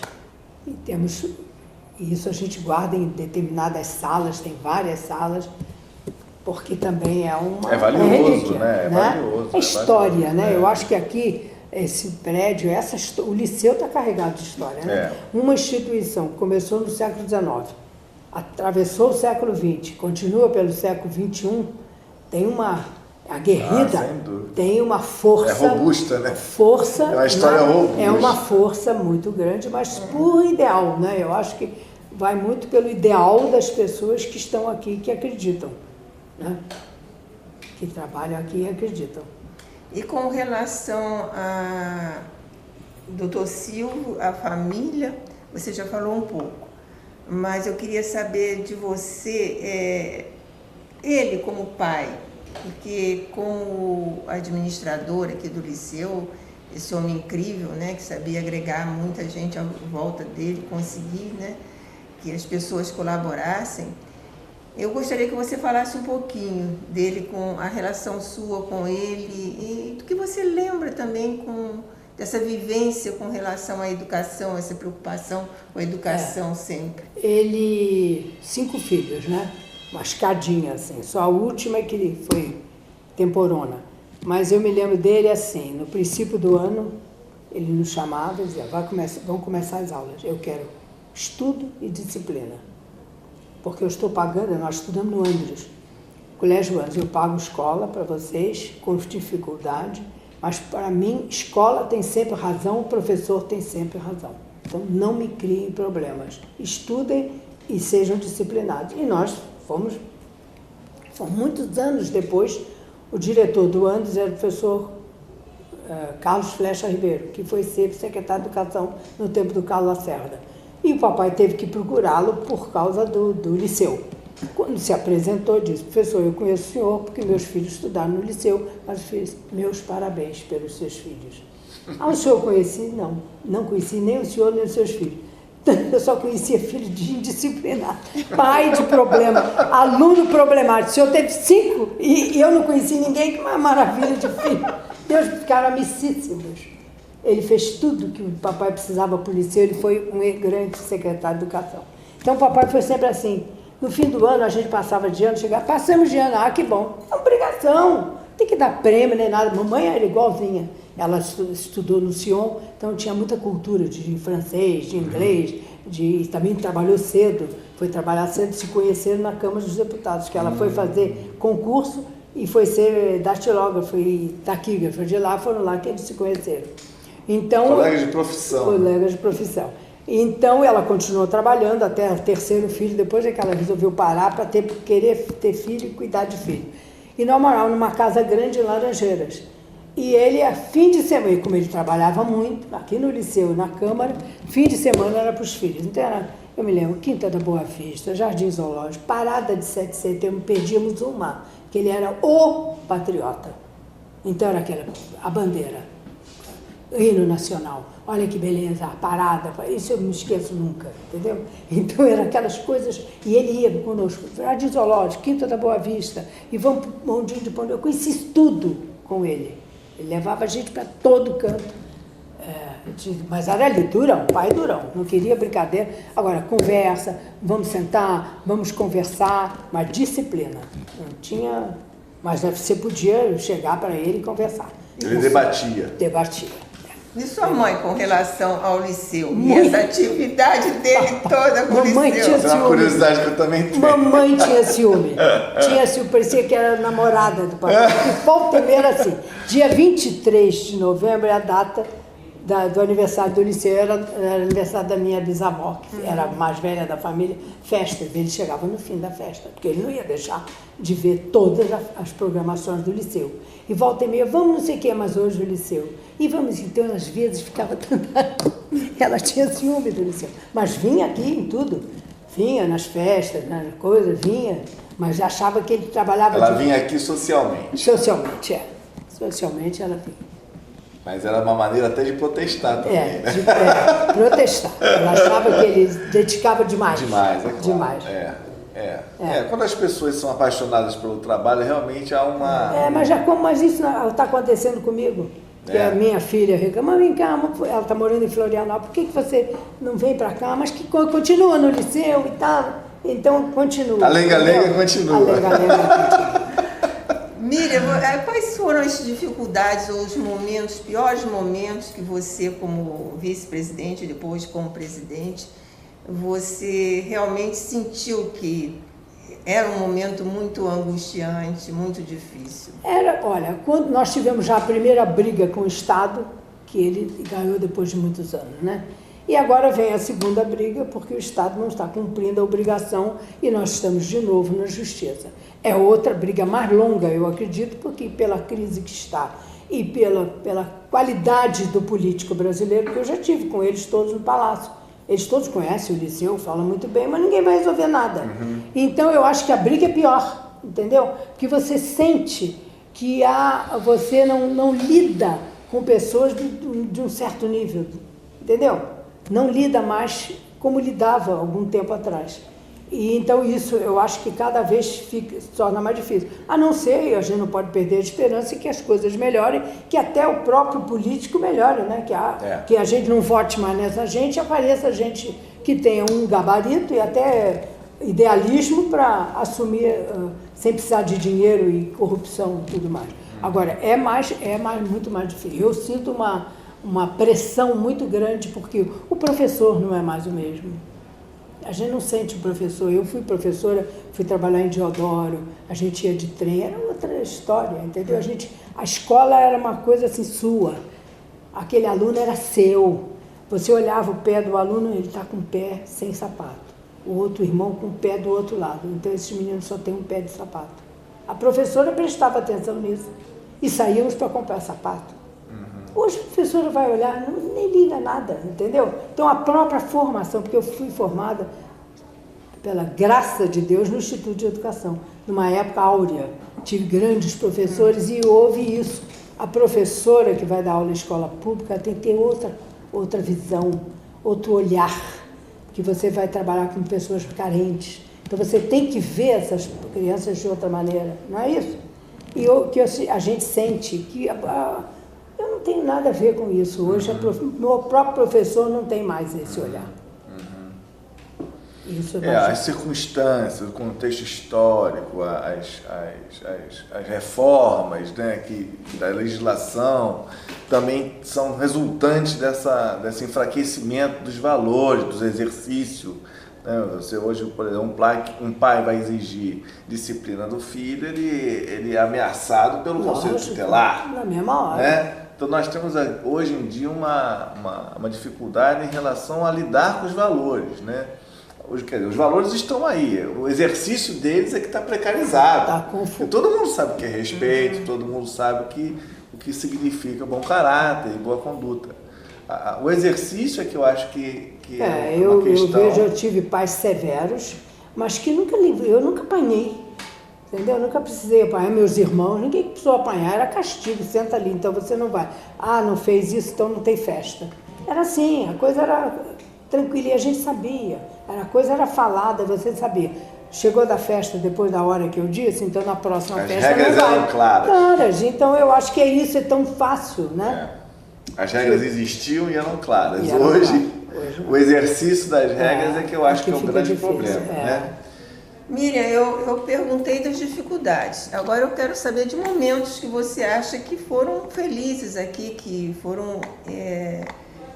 E isso a gente guarda em determinadas salas, tem várias salas, porque também é uma valioso, relíquia, né? É valioso. É história, valioso, né? Eu acho que aqui, esse prédio, o Liceu está carregado de história, né? Uma instituição que começou no século XIX, atravessou o século XX, continua pelo século XXI, tem uma aguerrida, tem uma força... É robusta, né? Força... É uma história robusta. É uma força muito grande, mas por ideal, né? Eu acho que vai muito pelo ideal das pessoas que estão aqui, que acreditam, né? Que trabalham aqui e acreditam. E com relação a Dr. Silvio, a família, você já falou um pouco, mas eu queria saber de você, ele como pai, porque como administrador aqui do Liceu, esse homem incrível, né, que sabia agregar muita gente à volta dele, conseguir, né, que as pessoas colaborassem, eu gostaria que você falasse um pouquinho dele, com a relação sua com ele e do que você lembra também dessa vivência com relação à educação, essa preocupação com a educação sempre. 5 filhos, né? Uma escadinha, assim. Só a última que ele foi temporona. Mas eu me lembro dele assim, no princípio do ano, ele nos chamava e dizia, vão começar as aulas. Eu quero estudo e disciplina. Porque eu estou pagando, nós estudamos no Andres, Colégio Andres, eu pago escola para vocês, com dificuldade, mas para mim, escola tem sempre razão, o professor tem sempre razão. Então, não me criem problemas. Estudem e sejam disciplinados. E nós fomos muitos anos depois, o diretor do Andes era o professor Carlos Flecha Ribeiro, que foi ser secretário de Educação no tempo do Carlos Lacerda. E o papai teve que procurá-lo por causa do Liceu. Quando se apresentou, disse, professor, eu conheço o senhor porque meus filhos estudaram no Liceu, mas fiz meus parabéns pelos seus filhos. Ah, o senhor conheci? Não conheci nem o senhor nem os seus filhos. Eu só conhecia filho de indisciplinado, pai de problema, aluno problemático. O senhor teve 5 e eu não conheci ninguém, que uma maravilha de filho. Deus, ficaram amicíssimos. Ele fez tudo que o papai precisava para o Liceu, ele foi um grande secretário de Educação. Então o papai foi sempre assim. No fim do ano a gente passava de ano, passamos de ano, que bom. É obrigação, tem que dar prêmio nem nada. Mamãe era igualzinha. Ela estudou no Sion, então tinha muita cultura de francês, de inglês, também trabalhou cedo, foi trabalhar cedo, se conheceram na Câmara dos Deputados, que ela foi fazer concurso e foi ser datilógrafo e taquígrafo. De lá foram lá que eles se conheceram. Então, colegas de profissão. Colegas de profissão. Então ela continuou trabalhando até o 3º filho, depois é que ela resolveu parar para querer ter filho e cuidar de filho. E nós morávamos numa casa grande em Laranjeiras. E ele, a fim de semana, como ele trabalhava muito, aqui no Liceu, na Câmara, fim de semana era para os filhos. Então eu me lembro, Quinta da Boa Vista, Jardim Zoológico, Parada de 7 de setembro, perdíamos uma, que ele era o patriota. Então era a bandeira, o hino nacional. Olha que beleza, a parada, isso eu não esqueço nunca, entendeu? Então eram aquelas coisas, e ele ia conosco, Jardim Zoológico, Quinta da Boa Vista, e vamos para o Mondinho de Pão. Eu conheci tudo com ele. Ele levava a gente para todo canto. Mas era ali, durão, pai durão, não queria brincadeira. Agora, conversa, vamos sentar, vamos conversar, mas disciplina. Não tinha, mas você podia chegar para ele e conversar. Ele debatia. Debatia. E sua mãe com relação ao Liceu? E essa atividade dele toda com o Mamãe Liceu? tinha Essa é uma curiosidade que eu também tenho. Mamãe tinha ciúme. Tinha ciúme, parecia que era namorada do papai. E volta e meia era assim. Dia 23 de novembro é a data do aniversário do Liceu, era aniversário da minha bisavó, que era a mais velha da família, festa. Ele chegava no fim da festa, porque ele não ia deixar de ver todas as programações do Liceu. E volta e meia, vamos não sei o que, mas hoje o Liceu. E vamos, então, às vezes ficava tanta... Ela tinha ciúme do Liceu, mas vinha aqui em tudo. Vinha nas festas, nas coisas, vinha, mas achava que ele trabalhava... Ela vinha aqui socialmente. Socialmente, Socialmente ela vinha. Mas era uma maneira até de protestar também, né? Protestar. Ela achava que ele dedicava demais. Demais, é claro. Demais. Quando as pessoas são apaixonadas pelo trabalho, realmente há uma... Mas isso está acontecendo comigo. Que a minha filha reclama, vem cá, ela está morando em Florianópolis, por que você não vem para cá? Mas que continua no liceu e tal. Então, continua. A lenga-lenga continua. A lenga-lenga continua. Miriam, quais foram as dificuldades ou os momentos, piores momentos que você, como vice-presidente, depois como presidente, você realmente sentiu que era um momento muito angustiante, muito difícil? Olha, quando nós tivemos já a primeira briga com o Estado, que ele ganhou depois de muitos anos, né? E agora vem a segunda briga, porque o Estado não está cumprindo a obrigação e nós estamos de novo na Justiça. É outra briga mais longa, eu acredito, porque pela crise que está e pela qualidade do político brasileiro, que eu já tive com eles todos no Palácio. Eles todos conhecem o Liceu, falam muito bem, mas ninguém vai resolver nada. Então, eu acho que a briga é pior, entendeu? Porque você sente que você não lida com pessoas de um certo nível, entendeu? Não lida mais como lidava algum tempo atrás. E então isso eu acho que cada vez se torna mais difícil. A não ser, a gente não pode perder a esperança que as coisas melhorem, que até o próprio político melhore, né? Que a gente não vote mais nessa gente, apareça gente que tenha um gabarito e até idealismo para assumir sem precisar de dinheiro e corrupção e tudo mais. Agora, muito mais difícil. Eu sinto uma pressão muito grande porque o professor não é mais o mesmo. A gente não sente o professor. Eu fui professora, fui trabalhar em Deodoro, a gente ia de trem, era outra história, entendeu? A escola era uma coisa assim sua, aquele aluno era seu. Você olhava o pé do aluno, ele está com o pé sem sapato, o outro irmão com o pé do outro lado, então esses meninos só têm um pé de sapato. A professora prestava atenção nisso e saíamos para comprar sapato. Hoje a professora vai olhar, nem liga nada, entendeu? Então a própria formação, porque eu fui formada, pela graça de Deus, no Instituto de Educação, numa época áurea. Tive grandes professores e houve isso. A professora que vai dar aula em escola pública tem que ter outra visão, outro olhar, que você vai trabalhar com pessoas carentes. Então você tem que ver essas crianças de outra maneira, não é isso? E a gente sente que... Eu não tenho nada a ver com isso. Hoje, meu próprio professor não tem mais esse olhar. Isso as circunstâncias, o contexto histórico, as reformas, né, da legislação também são resultantes desse enfraquecimento dos valores, dos exercícios. Você hoje, por exemplo, um pai vai exigir disciplina do filho, ele é ameaçado pelo conselho tutelar. Na mesma hora. Né? Então nós temos hoje em dia uma dificuldade em relação a lidar com os valores, né? Os valores estão aí, o exercício deles é que está precarizado. Tá confuso. Todo mundo sabe o que é respeito, todo mundo sabe o que significa bom caráter e boa conduta. O exercício é que eu acho que é uma questão... Eu tive pais severos, mas que eu nunca apanhei. Entendeu? Eu nunca precisei apanhar meus irmãos, ninguém precisou apanhar, era castigo, senta ali, então você não vai. Não fez isso, então não tem festa. Era assim, a coisa era tranquila e a gente sabia. A coisa era falada, você sabia. Chegou da festa depois da hora que eu disse, então na próxima festa não vai. As regras eram claras. Então eu acho que isso é tão fácil, né? As regras existiam e eram claras. Hoje, o exercício das regras é que eu acho que é um grande problema, né? Miriam, eu perguntei das dificuldades. Agora eu quero saber de momentos que você acha que foram felizes aqui, que foram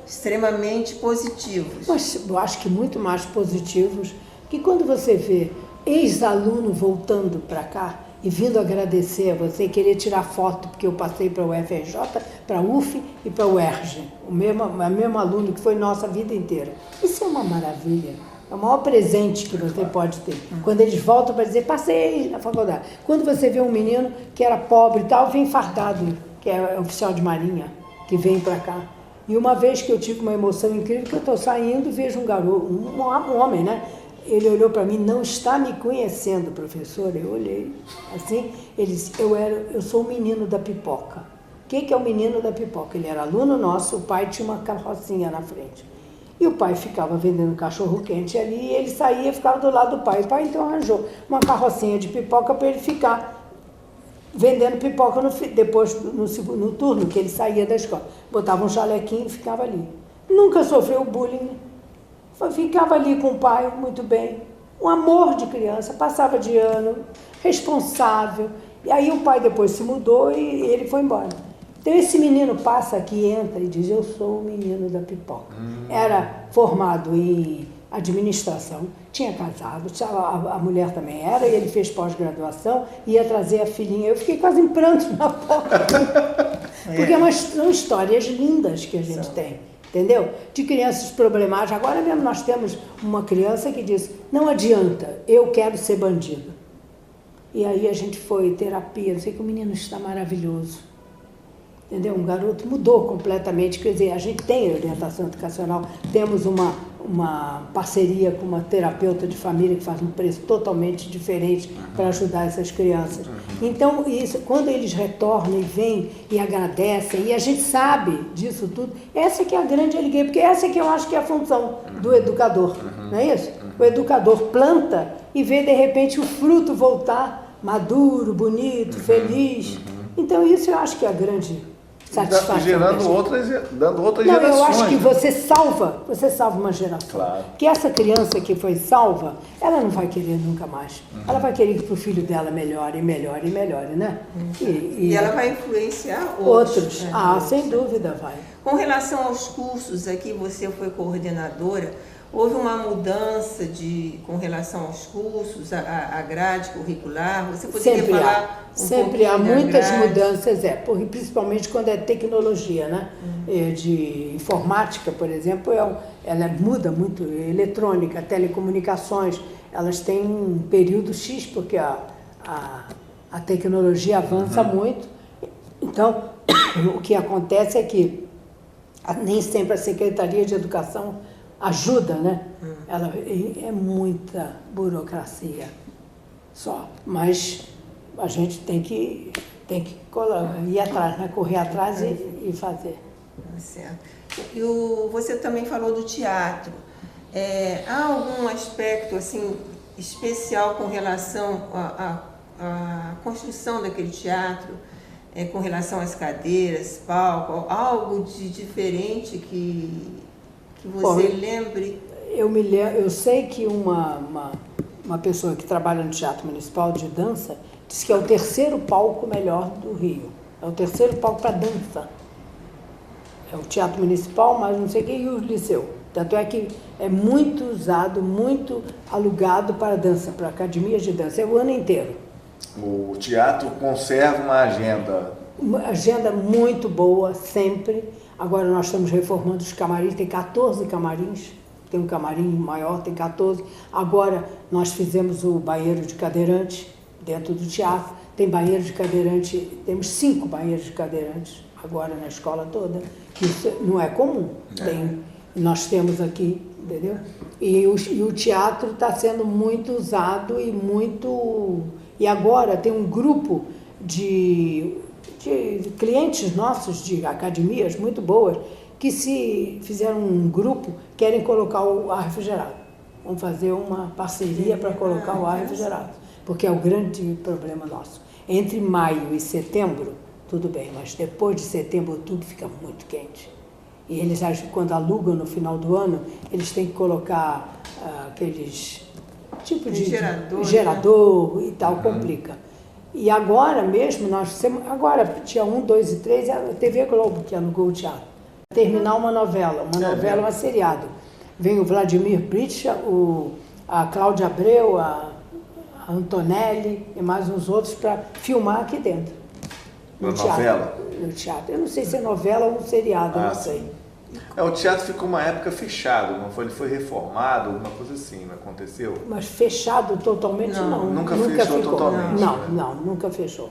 extremamente positivos. Mas eu acho que muito mais positivos, que quando você vê ex-aluno voltando para cá e vindo agradecer a você, querer tirar foto, porque eu passei para o UFRJ, para a UF e para o UERJ, o mesmo aluno que foi nossa vida inteira. Isso é uma maravilha. É o maior presente que você pode ter. Quando eles voltam para dizer, passei na faculdade. Quando você vê um menino que era pobre e tal, vem fardado, que é oficial de marinha, que vem para cá. E uma vez que eu tive uma emoção incrível, que eu estou saindo e vejo um garoto, um homem, né? Ele olhou para mim, não está me conhecendo, professora? Eu olhei assim, ele disse, eu sou o menino da pipoca, que é o menino da pipoca? Ele era aluno nosso, o pai tinha uma carrocinha na frente. E o pai ficava vendendo cachorro-quente ali, e ele saía e ficava do lado do pai. O pai então arranjou uma carrocinha de pipoca para ele ficar vendendo pipoca depois no turno que ele saía da escola. Botava um jalequinho e ficava ali. Nunca sofreu bullying, ficava ali com o pai muito bem. Um amor de criança, passava de ano, responsável. E aí o pai depois se mudou e ele foi embora. Então esse menino passa aqui, entra e diz, eu sou o menino da pipoca. Era formado em administração, tinha casado, a mulher também era, e ele fez pós-graduação, ia trazer a filhinha. Eu fiquei quase em pranto na porta. Porque são histórias lindas que a gente tem, entendeu? De crianças problemáticas. Agora mesmo nós temos uma criança que diz, não adianta, eu quero ser bandido. E aí a gente foi terapia, não sei que o menino está maravilhoso. Entendeu? Um garoto mudou completamente, quer dizer, a gente tem orientação educacional, temos uma parceria com uma terapeuta de família que faz um preço totalmente diferente para ajudar essas crianças. Então, isso, quando eles retornam e vêm e agradecem, e a gente sabe disso tudo, essa que é a grande alegria, porque essa que eu acho que é a função do educador, não é isso? O educador planta e vê de repente o fruto voltar maduro, bonito, feliz. Então, isso eu acho que é a grande satisfação. Gerando dando outras não, gerações. eu acho que você salva uma geração. Claro. Que essa criança que foi salva, ela não vai querer nunca mais. Ela vai querer que o filho dela melhore, melhore, melhore, né? E ela vai influenciar outros. Né? Sem dúvida vai. Com relação aos cursos, aqui você foi coordenadora, houve uma mudança com relação aos cursos, a grade curricular? Você poderia falar sempre há muitas mudanças, porque principalmente quando é tecnologia, né? De informática, por exemplo, ela muda muito, eletrônica, telecomunicações, elas têm um período X, porque a tecnologia avança muito. Então, o que acontece é que nem sempre a Secretaria de Educação ajuda, né? Ela é muita burocracia só, mas a gente tem que ir atrás, né? Correr atrás e fazer. Certo. E você também falou do teatro. Há algum aspecto assim especial com relação à construção daquele teatro, com relação às cadeiras, palco, algo de diferente que você lembre? Eu sei que uma pessoa que trabalha no Teatro Municipal de Dança disse que é o terceiro palco melhor do Rio. É o terceiro palco para dança. É o Teatro Municipal, mas não sei o que, e o Liceu. Tanto é que é muito usado, muito alugado para dança, para academias de dança. É o ano inteiro. O teatro conserva uma agenda. Uma agenda muito boa, sempre. Agora nós estamos reformando os camarins, tem 14 camarins, tem um camarim maior, tem 14. Agora nós fizemos o banheiro de cadeirante dentro do teatro, tem banheiro de cadeirante, temos 5 banheiros de cadeirantes agora na escola toda, que isso não é comum, nós temos aqui, entendeu? E o teatro está sendo muito usado e agora tem um grupo de clientes nossos de academias muito boas que se fizeram um grupo, querem colocar o ar refrigerado. Vamos fazer uma parceria para colocar o ar refrigerado, porque é o grande problema nosso. Entre maio e setembro, tudo bem, mas depois de setembro, outubro fica muito quente. E eles acham que quando alugam no final do ano, eles têm que colocar aqueles tipo de gerador e tal, complica. E agora mesmo, dia 1, 2 e 3, é a TV Globo que alugou o teatro. Terminar uma novela, uma seriado. Vem o Vladimir Pritcha, a Cláudia Abreu, a Antonelli e mais uns outros para filmar aqui dentro. No novela? No teatro. Eu não sei se é novela ou um seriado, não sei. O teatro ficou uma época fechado, não foi? Ele foi reformado, alguma coisa assim, não aconteceu? Mas fechado totalmente não. Nunca fechou totalmente? Não, nunca fechou.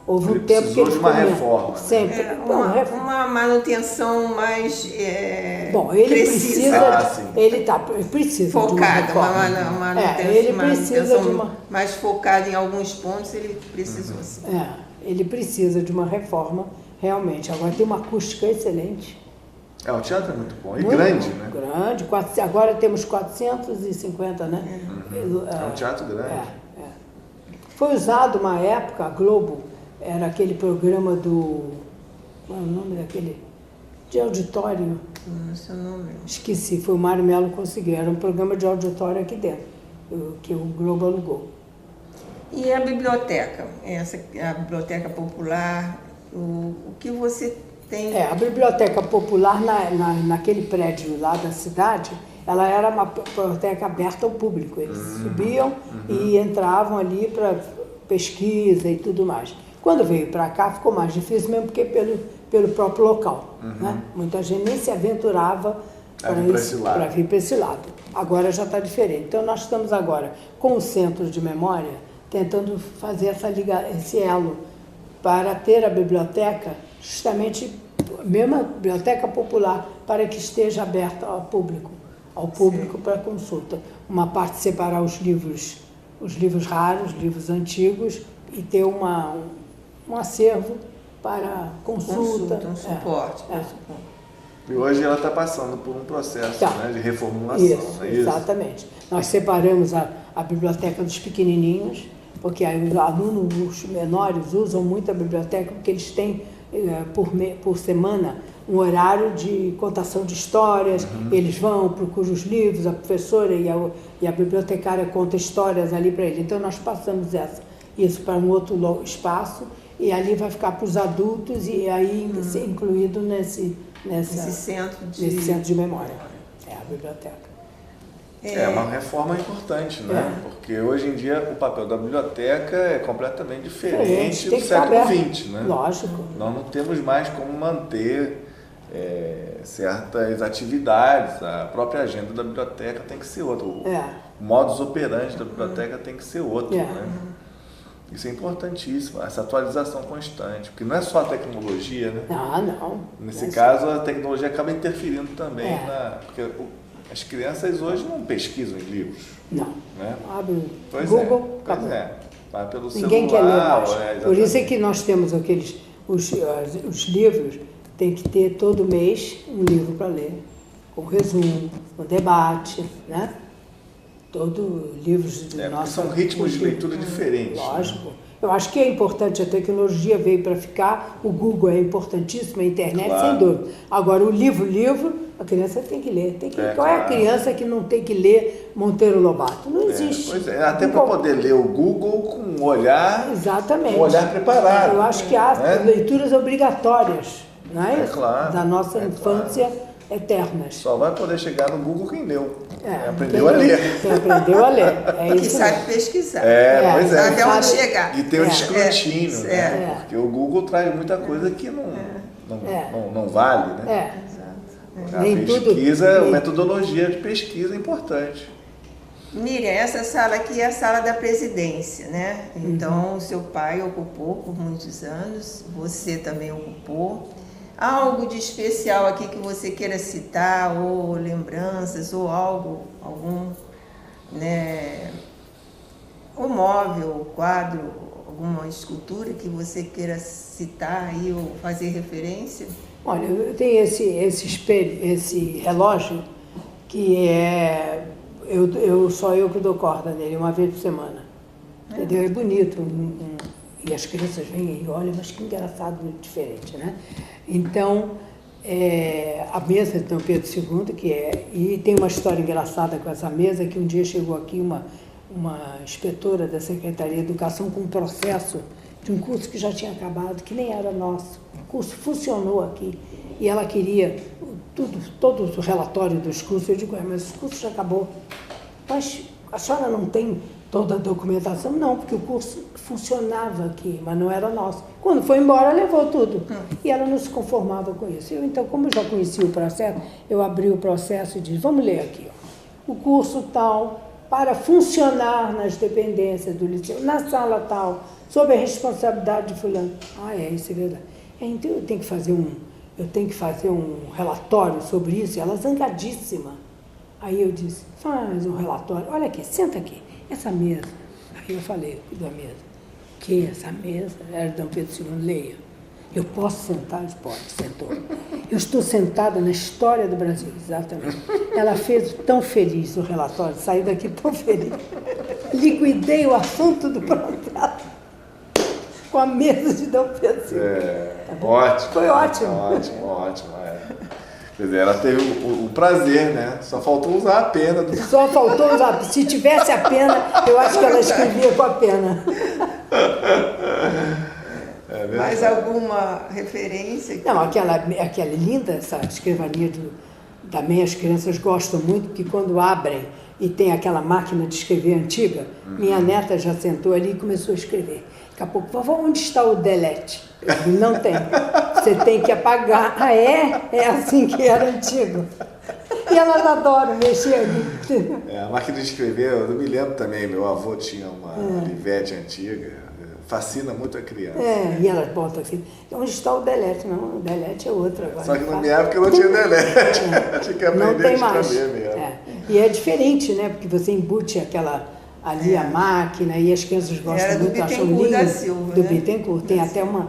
Houve um tempo que ele precisou de uma reforma. Sempre. Uma manutenção mais bom, ele precisa. Ele precisa focada, de uma reforma. Ele precisa de uma mais focada em alguns pontos, ele precisou sim. Ele precisa de uma reforma realmente. Agora tem uma acústica excelente. O teatro é muito bom. E Muito grande, bom, né? Grande. Agora temos 450, né? É um teatro grande. É. Foi usado uma época, a Globo, era aquele programa do... Qual é o nome daquele? De auditório. Não sei o nome. Esqueci, foi o Mário Melo que conseguiu. Era um programa de auditório aqui dentro, que o Globo alugou. E a biblioteca? A biblioteca popular, o que você tem... A biblioteca popular naquele prédio lá da cidade, ela era uma biblioteca aberta ao público. Eles subiam e entravam ali para pesquisa e tudo mais. Quando veio para cá ficou mais difícil mesmo porque pelo próprio local. Né? Muita gente nem se aventurava para vir para esse lado. Agora já está diferente. Então nós estamos agora com o Centro de Memória tentando fazer esse elo para ter a biblioteca, justamente mesmo a biblioteca popular, para que esteja aberta ao público para consulta. Uma parte separar os livros raros, livros antigos, e ter um acervo para consulta. Um suporte. E hoje ela está passando por um processo de reformulação. Isso, exatamente. Nós separamos a biblioteca dos pequenininhos, porque aí os alunos menores usam muito a biblioteca, porque eles têm, por semana, um horário de contação de histórias, eles vão, procuram os livros, a professora e a bibliotecária conta histórias ali para eles. Então nós passamos isso para um outro espaço, e ali vai ficar para os adultos, e aí ser incluído nesse centro de memória. É a biblioteca. É uma reforma importante, né? Porque hoje em dia o papel da biblioteca é completamente diferente do século XX, né? Lógico. Nós não temos mais como manter certas atividades, a própria agenda da biblioteca tem que ser outra, o modus operandi da biblioteca tem que ser outro, né? Isso é importantíssimo, essa atualização constante, porque não é só a tecnologia, né? Não. Nesse caso, a tecnologia acaba interferindo também, porque as crianças hoje não pesquisam em livros. Não. Né? Abre o Google, acabou. Vai pelo Ninguém celular. quer ler mais. Por isso é que nós temos os livros, tem que ter todo mês um livro para ler, com resumo, com debate, né? Livros de nossa... São ritmos de leitura diferentes. Lógico. Né? Eu acho que é importante, a tecnologia veio para ficar, o Google é importantíssimo, a internet, sem dúvida. Agora, o livro, a criança tem que ler. Qual é a criança que não tem que ler Monteiro Lobato? Não existe. Pois é, até para poder ler o Google com um olhar... Exatamente. Um olhar preparado. Eu acho que há leituras obrigatórias, não é? Claro. Da nossa infância eternas. Só vai poder chegar no Google quem leu. Aprendeu a ler. Quem aprendeu a ler. É isso. Que sabe pesquisar. Pois é. Até onde chegar. E tem o escrutínio, né? Porque o Google traz muita coisa que não vale, né? A pesquisa, a metodologia de pesquisa é importante. Miriam, essa sala aqui é a sala da presidência, né? Então, o seu pai ocupou por muitos anos, você também ocupou. Há algo de especial aqui que você queira citar, ou lembranças, ou algum, né, ou móvel, ou quadro, alguma escultura que você queira citar aí ou fazer referência? Olha, eu tenho esse espelho, esse relógio, que só eu que dou corda nele, uma vez por semana. Entendeu? É bonito. E as crianças vêm e olham, mas que engraçado, muito diferente, né? Então, a mesa de Dom Pedro II, e tem uma história engraçada com essa mesa, que um dia chegou aqui uma inspetora da Secretaria de Educação com um processo de um curso que já tinha acabado, que nem era nosso. O curso funcionou aqui, e ela queria todo o relatório dos cursos. Eu digo, mas o curso já acabou. Mas a senhora não tem toda a documentação? Não, porque o curso funcionava aqui, mas não era nosso. Quando foi embora, levou tudo. E ela não se conformava com isso. Então, como eu já conhecia o processo, eu abri o processo e disse, vamos ler aqui. O curso tal, para funcionar nas dependências do liceu, na sala tal, sob a responsabilidade de fulano. Isso é verdade. Então, eu tenho que fazer um relatório sobre isso. E ela zangadíssima. Aí eu disse, faz um relatório. Olha aqui, senta aqui. Essa mesa. Aí eu falei da mesa. Que essa mesa? Era Dom Pedro II, leia. Eu posso sentar? Ele pode, sentou. Eu estou sentada na história do Brasil, exatamente. Ela fez tão feliz o relatório, saiu daqui tão feliz. Liquidei o assunto do processo com a mesa de Dom Pedro Silva. Tá Ótimo. Foi ótimo. Ótimo. Quer dizer, ela teve o prazer, né? Só faltou usar a pena. Só faltou usar. Se tivesse a pena, eu acho que ela escrevia com a pena. Mais alguma referência? Não, aquela linda, essa escrivania também as crianças gostam muito, porque quando abrem e tem aquela máquina de escrever antiga, minha neta já sentou ali e começou a escrever. Daqui a pouco, vovó, onde está o delete? Eu digo, não tem. Você tem que apagar. Ah, é? É assim que era antigo. E elas adoram mexer ali. A máquina de escrever, eu me lembro também, meu avô tinha uma Livete antiga. Fascina muito a criança. E elas botam aqui. Onde está o delete? Não, o delete é outro agora. Só que na minha época não tinha delete. Tinha que aprender não tem a escrever mais. mesmo. E é diferente, né? Porque você embute aquela ali a máquina e as crianças gostam muito, acham lindo. Da Silva, do né? Bittencourt. Tem até um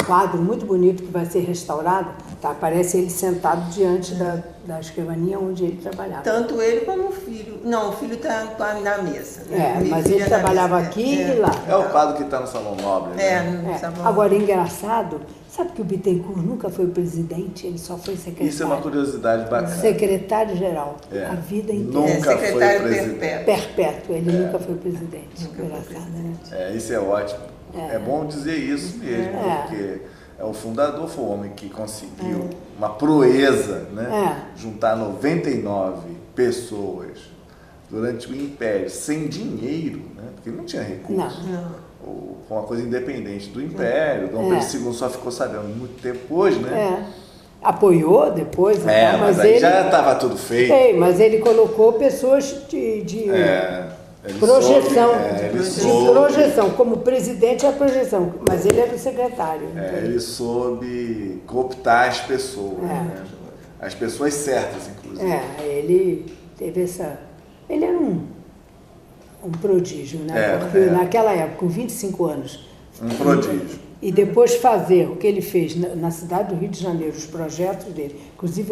quadro muito bonito que vai ser restaurado. Tá? Aparece ele sentado diante da escrivania onde ele trabalhava. Tanto ele como o filho. Não, o filho está na mesa. Né? Mas ele trabalhava aqui e lá. É o quadro que está no Salão Nobre, né? Agora, engraçado, sabe que o Bittencourt nunca foi presidente, ele só foi secretário. Isso é uma curiosidade bacana. Secretário-geral, a vida inteira. Nunca secretário foi presidente. Perpétuo, ele nunca foi presidente. Engraçado, né? Isso é ótimo. É bom dizer isso mesmo, porque o fundador foi o homem que conseguiu uma proeza, né? Juntar 99 pessoas durante o Império, sem dinheiro, né? Porque não tinha recurso. Foi uma coisa independente do Império. Dom Pedro II só ficou sabendo muito tempo depois, né? Apoiou depois, mas aí ele, já estava tudo feito. Mas ele colocou pessoas de projeção, de projeção. Como presidente é a projeção, mas ele era o secretário. Ele soube cooptar as pessoas, né? As pessoas certas, inclusive. Ele teve essa... Ele era um prodígio, né? Porque naquela época, com 25 anos... Um prodígio. E depois fazer o que ele fez na cidade do Rio de Janeiro, os projetos dele, inclusive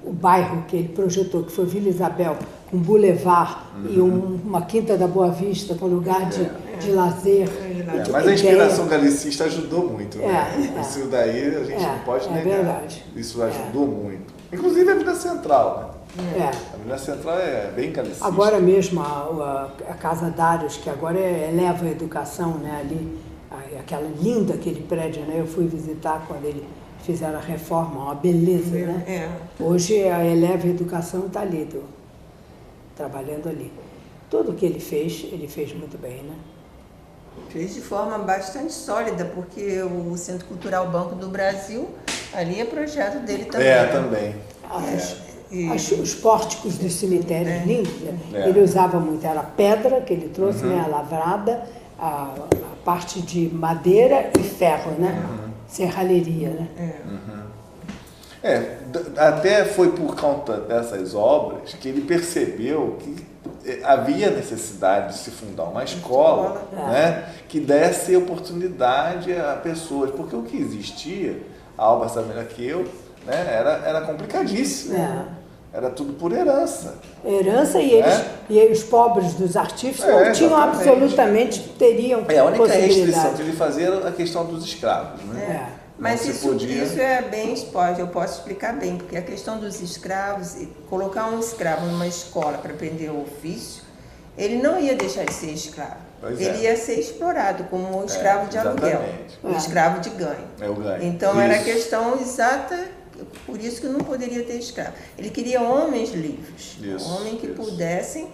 o bairro que ele projetou, que foi Vila Isabel, com boulevard e uma Quinta da Boa Vista, com lugar de lazer. Mas a inspiração galicista ajudou muito, né? Isso daí a gente não pode negar. Verdade. Isso ajudou muito. Inclusive a Avenida Central, né? A Avenida Central é bem galicista. Agora mesmo a Casa Dários, que agora eleva a educação, né? Ali, aquela linda, aquele prédio, né? Eu fui visitar quando ele fizeram a reforma, uma beleza, né? Hoje a Eleva Educação está ali, trabalhando ali. Tudo que ele fez muito bem, né? Fez de forma bastante sólida, porque o Centro Cultural Banco do Brasil, ali é projeto dele também. Também. Os pórticos dos cemitérios lindos, ele usava muito, era a pedra que ele trouxe, né? A lavrada, a parte de madeira e ferro, né? Serralheria, né? Até foi por conta dessas obras que ele percebeu que havia necessidade de se fundar uma escola, né, que desse oportunidade a pessoas, porque o que existia, a Alba sabe melhor que eu, né, era complicadíssimo. Era tudo por herança. Herança e os pobres dos artífices não tinham absolutamente, teriam a única possibilidade. restrição que ele fazia era a questão dos escravos, né? Mas isso é bem exposto, eu posso explicar bem, porque a questão dos escravos, colocar um escravo numa escola para aprender o ofício, ele não ia deixar de ser escravo. Ele ia ser explorado como um escravo de aluguel, um escravo de ganho. O ganho. Então era a questão exata, por isso que não poderia ter escravo. Ele queria homens livres, homens que pudessem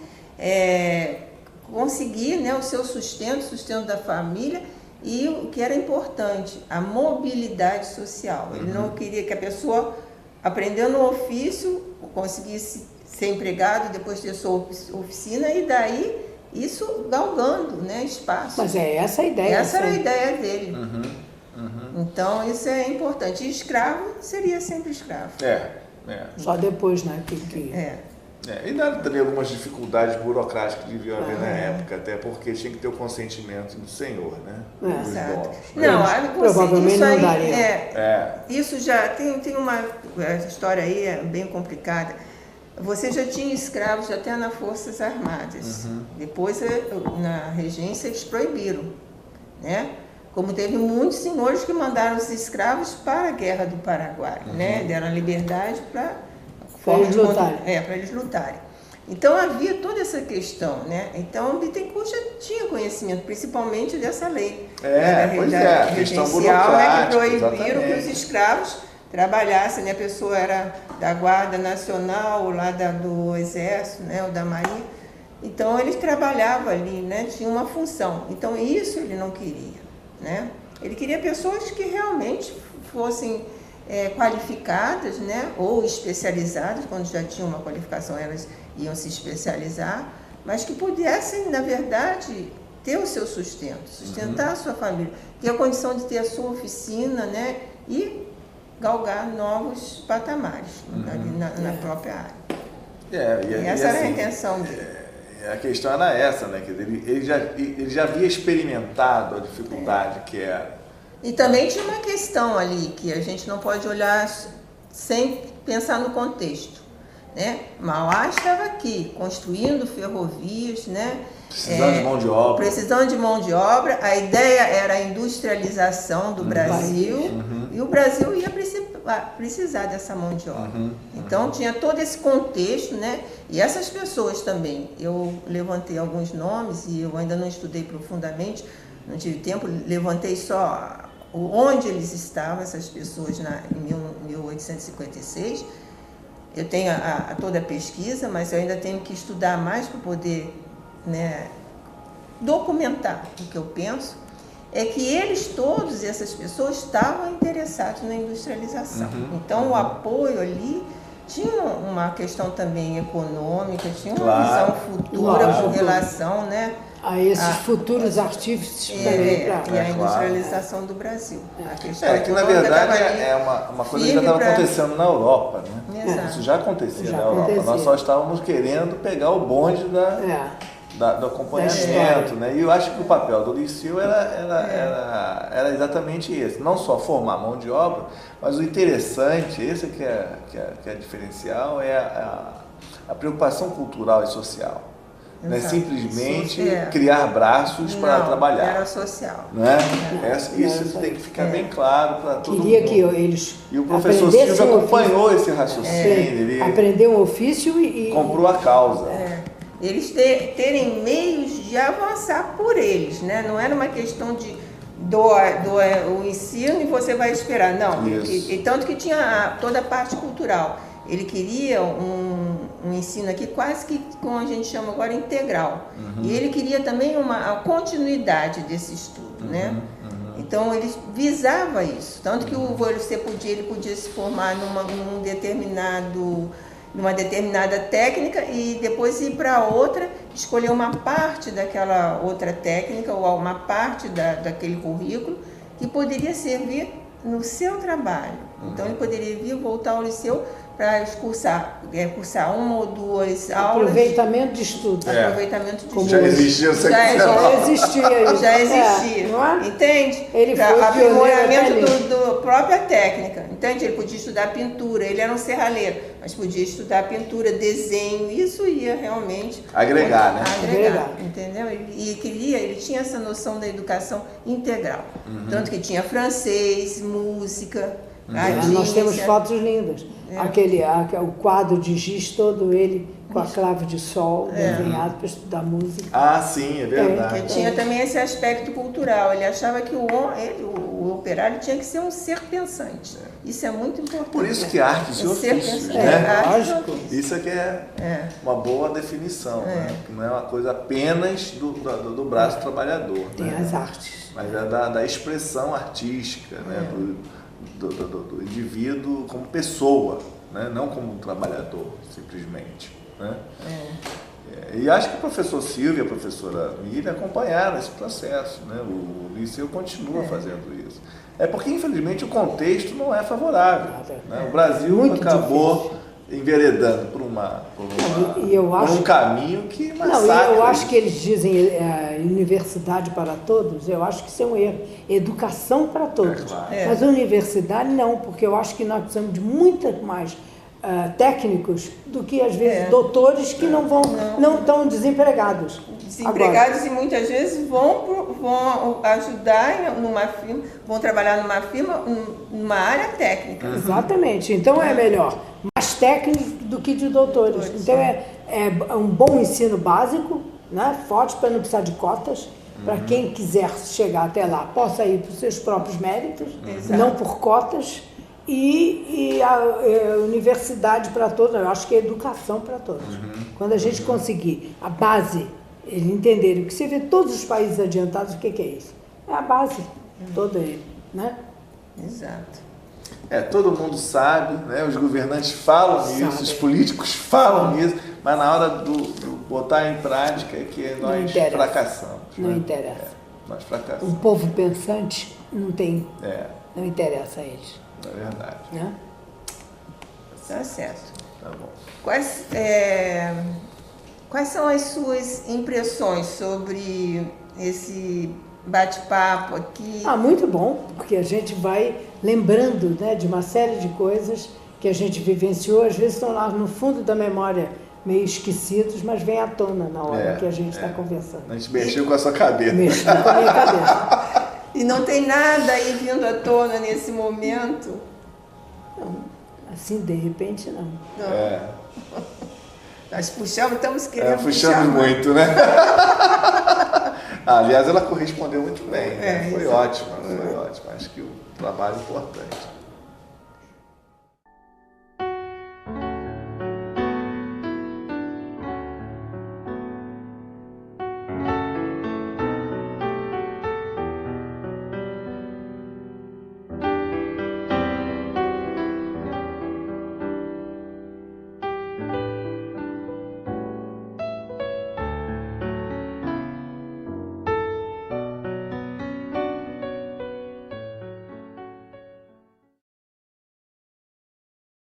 conseguir, né, o seu sustento da família. E o que era importante, a mobilidade social. Ele não queria que a pessoa, aprendendo o ofício, conseguisse ser empregado, depois ter sua oficina, e daí isso galgando, né, espaço. Mas essa a ideia. Essa era a ideia dele. Então isso é importante. E escravo seria sempre escravo. Só depois, né? E dá também algumas dificuldades burocráticas que deviam haver na época, até porque tinha que ter o consentimento do senhor, né? Dos Exato. donos, né? Não, Provavelmente isso aí, não daria. isso já tem uma essa história aí é bem complicada. Você já tinha escravos até nas Forças Armadas. Depois, na regência, eles proibiram, né? Como teve muitos senhores que mandaram os escravos para a Guerra do Paraguai, né? Deram liberdade para eles lutarem. Para eles lutarem. Então havia toda essa questão, né? Então Bittencourt já tinha conhecimento, principalmente dessa lei. A questão burocrática, né? Que proibiram exatamente. que os escravos trabalhassem, né? A pessoa era da Guarda Nacional, ou lá do Exército, né? Ou da Marinha. Então eles trabalhavam ali, né? Tinha uma função. Então isso ele não queria, né? Ele queria pessoas que realmente fossem qualificadas, né, ou especializadas, quando já tinham uma qualificação elas iam se especializar, mas que pudessem, na verdade, ter o seu sustento, sustentar a sua família, ter a condição de ter a sua oficina, né, e galgar novos patamares ali na própria área. E essa era a intenção dele. A questão era essa, né, quer dizer, ele já havia experimentado a dificuldade que era. E também tinha uma questão ali que a gente não pode olhar sem pensar no contexto, né? Mauá estava aqui, construindo ferrovias, né? Precisando de mão de obra. Precisando de mão de obra. A ideia era a industrialização do Brasil e o Brasil ia precisar dessa mão de obra. Então tinha todo esse contexto, né? E essas pessoas também, eu levantei alguns nomes e eu ainda não estudei profundamente, não tive tempo, levantei só onde eles estavam, essas pessoas em 1856. Eu tenho toda a pesquisa, mas eu ainda tenho que estudar mais para poder, né, documentar o que eu penso. É que eles todos, essas pessoas, estavam interessados na industrialização. Então o apoio ali tinha uma questão também econômica, tinha uma visão futura com relação, né, a esses futuros artífices também. E a industrialização do Brasil. A questão que na verdade é uma coisa que já estava acontecendo na Europa, né? Exato. Isso já acontecia na Europa. Nós só estávamos querendo pegar o bonde do acompanhamento, né? E eu acho que o papel do Liceu era exatamente esse. Não só formar mão de obra, mas o interessante, esse que é diferencial, é a preocupação cultural e social. Não é simplesmente criar braços para trabalhar. Era social. Né? Isso tem que ficar bem claro para todo mundo. Queria que eles E o professor Silvio acompanhou esse raciocínio. Ele aprendeu um ofício e comprou a causa. Eles terem meios de avançar por eles, né? Não era uma questão de o ensino e você vai esperar. Não, e tanto que tinha toda a parte cultural. Ele queria um ensino aqui quase que, como a gente chama agora, integral. E ele queria também a continuidade desse estudo, né? Então ele visava isso. Tanto que ele podia se formar numa determinada técnica e depois ir para outra, escolher uma parte daquela outra técnica ou uma parte daquele currículo que poderia servir no seu trabalho. Então ele poderia vir voltar ao liceu para cursar uma ou duas aulas. Aproveitamento de estudo. Aproveitamento de estudo. Já existia o Já existia. Entende? Ele foi aprimoramento da própria técnica. Entende? Ele podia estudar pintura, ele era um serralheiro, mas podia estudar pintura, desenho, isso ia realmente agregar, né? Agregar, entendeu? Ele tinha essa noção da educação integral. Tanto que tinha francês, música. Nós temos fotos lindas. O quadro de giz todo ele com a clave de sol desenhado para estudar música. Ah, sim, é verdade. Que tinha também esse aspecto cultural. Ele achava que o operário tinha que ser um ser pensante. Isso é muito importante. Por isso que artes e ofícios, né? Isso é que é uma boa definição, né? Não é uma coisa apenas do braço trabalhador. Tem as artes. Mas é da expressão artística, né? Do indivíduo como pessoa, né? Não como um trabalhador, simplesmente. Né? E acho que o professor Silvio e a professora Miriam acompanharam esse processo. Né? O Liceu continua fazendo isso. É porque, infelizmente, o contexto não é favorável. Né? O Brasil acabou enveredando por um caminho que massacra. Eu acho que eles dizem universidade para todos, eu acho que isso é um erro. Educação para todos. Claro. Mas universidade não, porque eu acho que nós precisamos de muito mais técnicos do que, às vezes, doutores que não estão desempregados. Desempregados. Agora, e muitas vezes vão ajudar numa firma, vão trabalhar numa firma, numa área técnica. Exatamente. Então é melhor mais técnicos do que de doutores. Então é um bom ensino básico, né, forte, para não precisar de cotas, para quem quiser chegar até lá possa ir por seus próprios méritos, não por cotas. E a universidade para todos, eu acho que é educação para todos. Quando a gente conseguir a base, eles entenderem que você vê todos os países adiantados, o que é isso? É a base toda ele, né? Exato. Todo mundo sabe, né? Os governantes falam nisso, os políticos falam nisso, mas na hora do botar em prática é que nós fracassamos. Não interessa. Nós fracassamos. Um povo pensante não tem, não interessa a eles. É verdade. Né? Tá certo. Tá bom. Quais são as suas impressões sobre esse bate-papo aqui? Muito bom, porque a gente vai lembrando, né, de uma série de coisas que a gente vivenciou, às vezes estão lá no fundo da memória meio esquecidos, mas vem à tona na hora que a gente está conversando. A gente mexeu com a sua cabeça. Mexeu com a minha cabeça. E não tem nada aí vindo à tona nesse momento? Não, assim de repente não. Nós puxamos, estamos querendo puxamos muito, né? Aliás, ela correspondeu muito bem, né? Foi ótimo. Acho que o trabalho é importante.